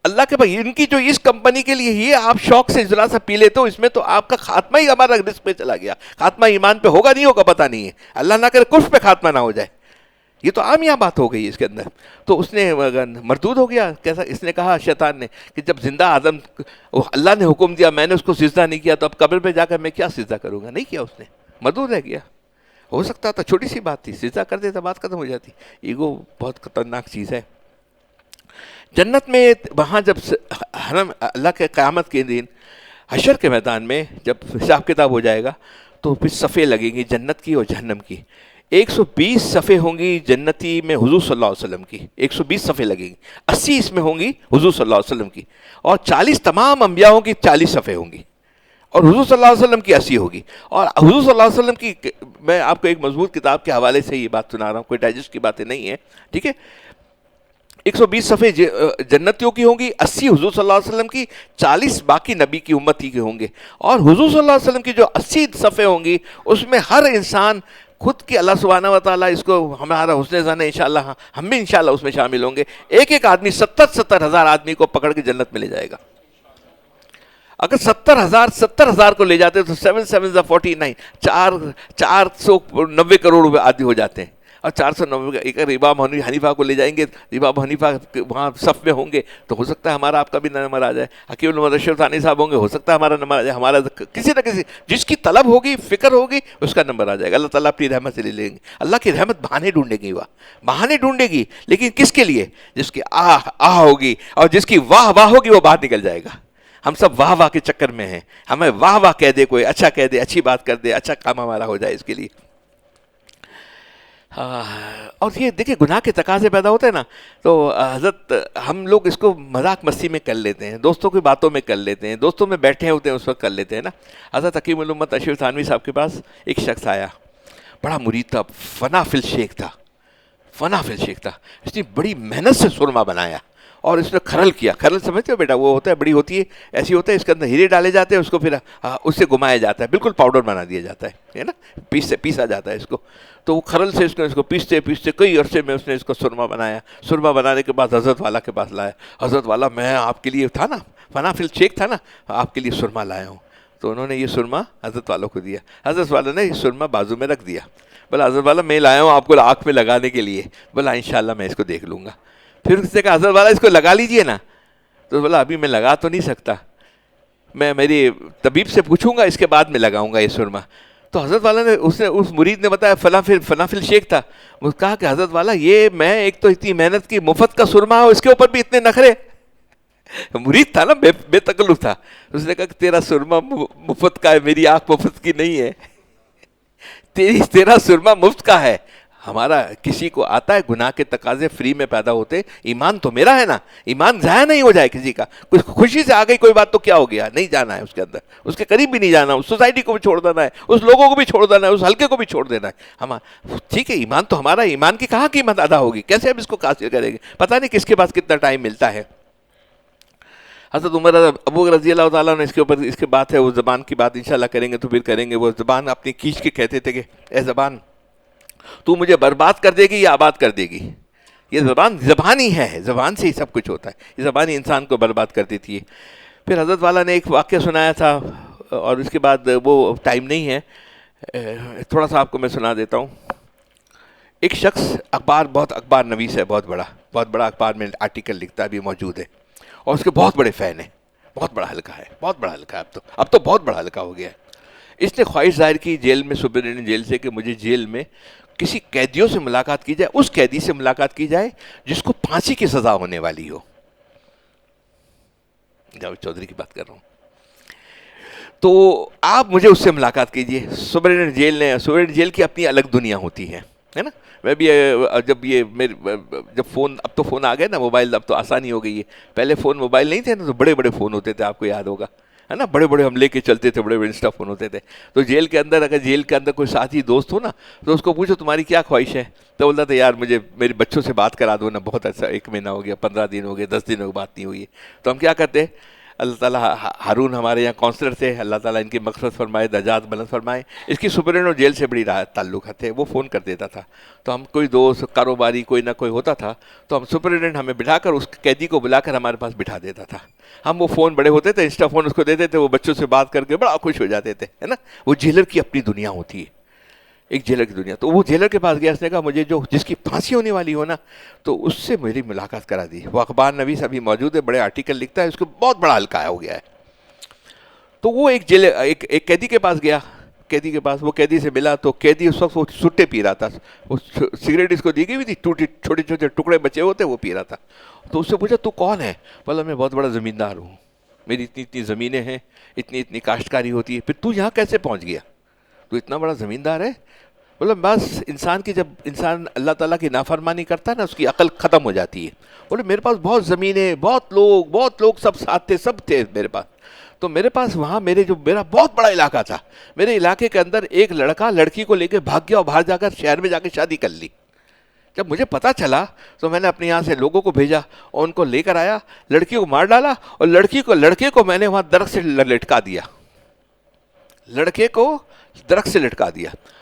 اللہ کے بھائی ان کی جو اس کمپنی کے لیے یہ آپ شوق سے ذرا سا پی لیتے ہو، اس میں تو آپ کا خاتمہ ہی ہمارا رزق پہ چلا گیا. خاتمہ ایمان پہ ہوگا نہیں ہوگا پتہ نہیں ہے. اللہ نہ کرے کفر پہ خاتمہ نہ ہو جائے. یہ تو عام یہاں بات ہو گئی اس کے اندر. تو اس نے مردود ہو گیا. کیسا؟ اس نے کہا شیطان نے کہ جب زندہ آدم اللہ نے حکم دیا، میں نے اس کو سجدہ نہیں کیا، تو اب قبر پہ جا کر میں کیا سجدہ کروں گا؟ نہیں کیا اس نے، مردود رہ گیا. ہو سکتا تھا چھوٹی سی بات تھی، سجدہ کر دیتا بات ختم ہو جاتی. ایگو بہت خطرناک چیز ہے. جنت میں وہاں جب حرم اللہ کے قیامت کے دن حشر کے میدان میں جب حساب کتاب ہو جائے گا تو پھر صفیں لگیں گی جنت کی اور جہنم کی. 120 صفیں ہوں گی جنتی میں حضور صلی اللہ علیہ وسلم کی، 120 صفیں لگیں گی. 80 اس میں ہوں گی حضور صلی اللہ علیہ وسلم کی، اور 40 تمام انبیاءوں کی 40 صفیں ہوں گی، اور حضور صلی اللہ علیہ وسلم کی 80 ہوگی. اور حضور صلی اللہ علیہ وسلم کی، میں آپ کو ایک مضبوط کتاب کے حوالے سے یہ بات سنا رہا ہوں، کوئی ڈائجسٹ کی باتیں نہیں ہیں، ٹھیک ہے. 120 صفحے جنتیوں کی ہوں گی، 80 حضور صلی اللہ علیہ وسلم کی، 40 باقی نبی کی امتی کے ہوں گے. اور حضور صلی اللہ علیہ وسلم کی جو 80 صفحے ہوں گی اس میں ہر انسان خود کی اللہ سبحانہ و تعالیٰ اس کو ہمارا حسن ظن ہے انشاءاللہ ہم بھی انشاءاللہ اس میں شامل ہوں گے. ایک ایک آدمی 70,000 آدمی کو پکڑ کے جنت میں لے جائے گا. اگر 70,000 کو لے جاتے تو 7 7 49 490 کروڑ آدمی ہو جاتے ہیں. اور 490 اگر امام حنیفہ کو لے جائیں گے, امام حنیفہ وہاں صف میں ہوں گے تو ہو سکتا ہے ہمارا آپ کا بھی نمبر آ جائے. حکیم المحمد اشرف ثانی صاحب ہوں گے, ہو سکتا ہے ہمارا نمبر آ جائے. ہمارا کسی نہ کسی جس کی طلب ہوگی, فکر ہوگی, اس کا نمبر آ جائے گا. اللہ تعالیٰ اپنی رحمت سے لے لیں گے. اللہ کی رحمت بہانے ڈھونڈے گی, بہانے ڈھونڈے گی, لیکن کس کے لیے؟ جس کی آہ ہوگی اور جس کی واہ واہ ہوگی وہ باہر نکل جائے گا. ہم سب واہ واہ کے چکر میں ہیں. ہمیں واہ واہ کہہ دے, کوئی اچھا کہہ دے, اچھی بات کر دے, اچھا کام ہمارا ہو جائے, اس کے لیے. اور یہ دیکھیں گناہ کے تقاضے پیدا ہوتے ہیں نا, تو حضرت ہم لوگ اس کو مذاق مستی میں کر لیتے ہیں, دوستوں کی باتوں میں کر لیتے ہیں, دوستوں میں بیٹھے ہوتے ہیں اس وقت کر لیتے ہیں نا. حضرت حکیم الامت اشرف تھانوی صاحب کے پاس ایک شخص آیا, بڑا مرید تھا, فنا فی الشیخ تھا. اس نے بڑی محنت سے سرما بنایا اور اس نے کھرل کیا. کھرل سمجھتے ہو بیٹا, وہ ہوتا ہے, بڑی ہوتی ہے, ایسی ہوتا ہے, اس کے اندر ہیرے ڈالے جاتے ہیں, اس کو پھر اس سے گھمایا جاتا ہے, بالکل پاؤڈر بنا دیا جاتا ہے نا, پیسا جاتا ہے اس کو. تو وہ کھرل سے اس کو پیستے کئی عرصے میں اس نے اس کو سرما بنایا. سرما بنانے کے بعد حضرت والا کے پاس لایا. حضرت والا, میں آپ کے لیے تھا نا, فنا فی الشیخ تھا نا, آپ کے لیے سرما لایا ہوں. تو انہوں نے یہ سرما حضرت والوں کو دیا. حضرت والا نے یہ سرما بازو میں رکھ دیا. بولا حضرت والا میں لایا ہوں آپ کو آنکھ میں لگانے کے لیے. بولا انشاءاللہ میں اس کو دیکھ لوں گا. پھر اس نے کہا حضرت والا اس کو لگا لیجئے نا. تو بولا ابھی میں لگا تو نہیں سکتا, میں میری طبیب سے پوچھوں گا, اس کے بعد میں لگاؤں گا یہ سرما. تو حضرت والا نے اس مرید نے بتایا فنا فی الشیخ تھا. وہ کہا کہ حضرت والا یہ میں ایک تو اتنی محنت کی, مفت کا سرما ہو, اس کے اوپر بھی اتنے نخرے. مرید تھا نا, بے تکلف تھا. اس نے کہا کہ تیرا سرما مفت کا ہے, میری آنکھ مفت کی نہیں ہے, تیرا سرما مفت کا ہے. ہمارا کسی کو آتا ہے گناہ کے تقاضے فری میں پیدا ہوتے, ایمان تو میرا ہے نا, ایمان ضائع نہیں ہو جائے کسی کا. کچھ خوشی سے آ گئی کوئی بات تو کیا ہو گیا, نہیں جانا ہے اس کے اندر, اس کے قریب بھی نہیں جانا, اس سوسائٹی کو بھی چھوڑ دینا ہے, اس لوگوں کو بھی چھوڑ دینا ہے, اس حلقے کو بھی چھوڑ دینا ہے. ٹھیک ہے, ایمان تو ہمارا, ایمان کی کہاں قیمت ادا ہوگی, کیسے ہم اس کو حاصل کریں گے, پتہ نہیں کس کے پاس کتنا ٹائم ملتا ہے. حضرت عمر ابو رضی اللہ تعالیٰ نے اس کے اوپر, اس کے بات ہے, وہ زبان کی بات انشاءاللہ کریں گے تو پھر کریں گے. وہ زبان اپنی کھینچ کے کہتے تھے کہ اے زبان, تو مجھے برباد کر دے گی یا آباد کر دے گی. یہ زبان ہی ہے, زبان سے ہی سب کچھ ہوتا ہے, یہ زبان ہی انسان کو برباد کر دیتی ہے. پھر حضرت والا نے ایک واقعہ سنایا تھا, اور اس کے بعد وہ ٹائم نہیں ہے, تھوڑا سا آپ کو میں سنا دیتا ہوں. ایک شخص بہت اخبار نویس ہے, بہت بڑا اخبار میں آرٹیکل لکھتا ہے, ابھی موجود ہے, اور اس کے بہت بڑے فین ہیں, بہت بڑا حلقہ ہے, اب تو بہت بڑا حلقہ ہو گیا ہے. اس نے خواہش ظاہر کی جیل میں, سپرنٹینڈنٹ جیل سے, کہ مجھے جیل میں کسی قیدیوں سے ملاقات کی جائے, اس قیدی سے ملاقات کی جائے جس کو پھانسی کی سزا ہونے والی ہو. جاوید چودھری کی بات کر رہا ہوں. تو آپ مجھے اس سے ملاقات کیجئے. سپرنٹینڈنٹ جیل کی اپنی الگ دنیا ہوتی ہے نا. میں بھی جب فون, اب تو فون آ گئے نا, موبائل, اب تو آسانی ہو گئی ہے. پہلے فون موبائل نہیں تھے نا, تو بڑے بڑے فون ہوتے تھے, آپ کو یاد ہوگا ہے نا, بڑے بڑے ہم لے کے چلتے تھے, بڑے بڑے انسٹا فون ہوتے تھے. تو جیل کے اندر کوئی ساتھی دوست ہو نا, تو اس کو پوچھو تمہاری کیا خواہش ہے, تو بولتا تھا یار مجھے میرے بچوں سے بات کرا دو نا, بہت اچھا, 1 مہینہ ہو گیا, 15 دن ہو گئے, 10 دن ہو گئے, بات نہیں ہوئی ہے. تو ہم کیا کرتے, اللہ تعالیٰ, ہارون ہمارے یہاں کونسلر تھے, اللہ تعالیٰ ان کی مغفرت فرمائے, درجات بلند فرمائے. اس کی سپرنٹینڈنٹ جیل سے بڑی تعلقات تھے, وہ فون کر دیتا تھا. تو ہم کوئی دوست کاروباری کوئی نہ کوئی ہوتا تھا, تو ہم سپرنٹینڈنٹ ہمیں بٹھا کر, اس قیدی کو بلا کر ہمارے پاس بٹھا دیتا تھا. ہم وہ فون بڑے ہوتے تھے, انسٹا فون اس کو دیتے تھے, وہ بچوں سے بات کر کے بڑا خوش ہو جاتے تھے, ہے نا. وہ جیلر کی اپنی دنیا ہوتی ہے, ایک جیلر کی دنیا. تو وہ جیلر کے پاس گیا, اس نے کہا مجھے جس کی پھانسی ہونے والی ہو نا, تو اس سے میری ملاقات کرا دی. وہ اخبار نویس ابھی موجود ہے, بڑے آرٹیکل لکھتا ہے, اس کو بہت بڑا حلقہ ہو گیا ہے. تو وہ ایک قیدی کے پاس گیا, وہ قیدی سے ملا. تو قیدی اس وقت وہ سٹے پی رہا تھا, وہ سگریٹ اس کو دی گئی ہوئی تھی, چھوٹے چھوٹے ٹکڑے بچے ہوتے, وہ پی رہا تھا. تو اس سے پوچھا تو کون ہے, بولا میں بہت بڑا زمیندار ہوں, میری اتنی زمینیں ہیں, اتنی کاشتکاری ہوتی ہے. پھر تو یہاں کیسے پہنچ گیا, تو اتنا بڑا زمیندار ہے. بولا بس جب انسان اللہ تعالیٰ کی نافرمانی کرتا ہے نا, اس کی عقل ختم ہو جاتی ہے. بولے میرے پاس بہت زمینیں, بہت لوگ سب ساتھ تھے, سب تھے میرے پاس. تو میرے پاس وہاں میرا بہت بڑا علاقہ تھا, میرے علاقے کے اندر ایک لڑکا لڑکی کو لے کے بھاگ گیا, اور باہر جا کر شہر میں جا کے شادی کر لی. جب مجھے پتا چلا تو میں نے اپنے یہاں سے لوگوں کو بھیجا, اور ان کو لے کر آیا, لڑکی کو مار ڈالا, اور لڑکے کو میں نے وہاں درخت سے لٹکا دیا,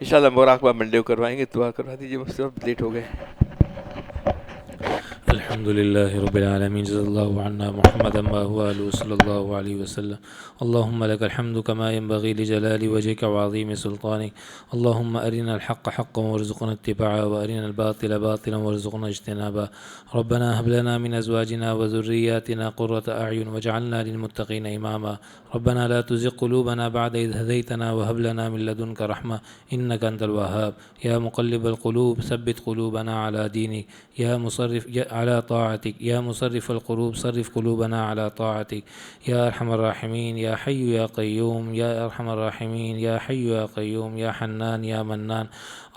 انشاءاللہ مراقبہ منڈے کو کروائیں گے. دعا کروا دیجیے مجھ سے، اب لیٹ ہو گئے. الحمد لله رب العالمين، جزا الله عنا محمدا ما هو آله صلى الله عليه وسلم. اللهم لك الحمد كما ينبغي لجلال وجهك وعظيم سلطانك. اللهم أرنا الحق حقا وارزقنا اتباعه، وأرنا الباطل باطلا وارزقنا اجتنابه. ربنا هب لنا من أزواجنا وذرياتنا قرة أعين واجعلنا للمتقين إماما. ربنا لا تزغ قلوبنا بعد إذ هديتنا وهب لنا من لدنك رحمة إنك أنت الوهاب. يا مقلب القلوب ثبت قلوبنا على دينك، يا مصرف على طاعتك، يا مصرف القلوب صرف قلوبنا على طاعتك. يا أرحم الراحمين، يا حي يا قيوم، يا أرحم الراحمين، يا حي يا قيوم، يا حنان يا منان.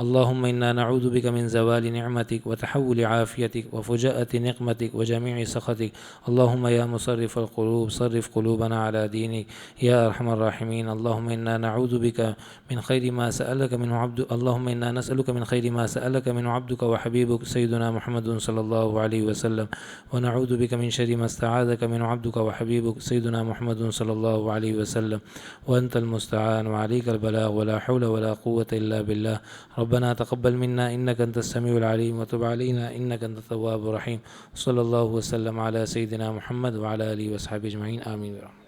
اللهم إنا نعوذ بك من زوال نعمتك وتحول عافيتك وفجاءة نقمتك وجميع سخطك. اللهم يا مصرف القلوب صرف قلوبنا على دينك يا أرحم الراحمين. اللهم إنا نعوذ بك من خير ما سألك منه عبدك، اللهم إنا نسألك من خير ما سألك منه عبدك وحبيبك سيدنا محمد صلى الله عليه وسلم، ونعوذ بك من شر ما استعاذك منه عبدك وحبيبك سيدنا محمد صلى الله عليه وسلم. وأنت المستعان وعليك البلاغ، ولا حول ولا قوة إلا بالله. ربنا تقبل منا إنك أنت السميع العليم، وتب علينا إنك أنت التواب الرحيم. صلى الله وسلم على سيدنا محمد وعلى آله وصحبه أجمعين، آمين.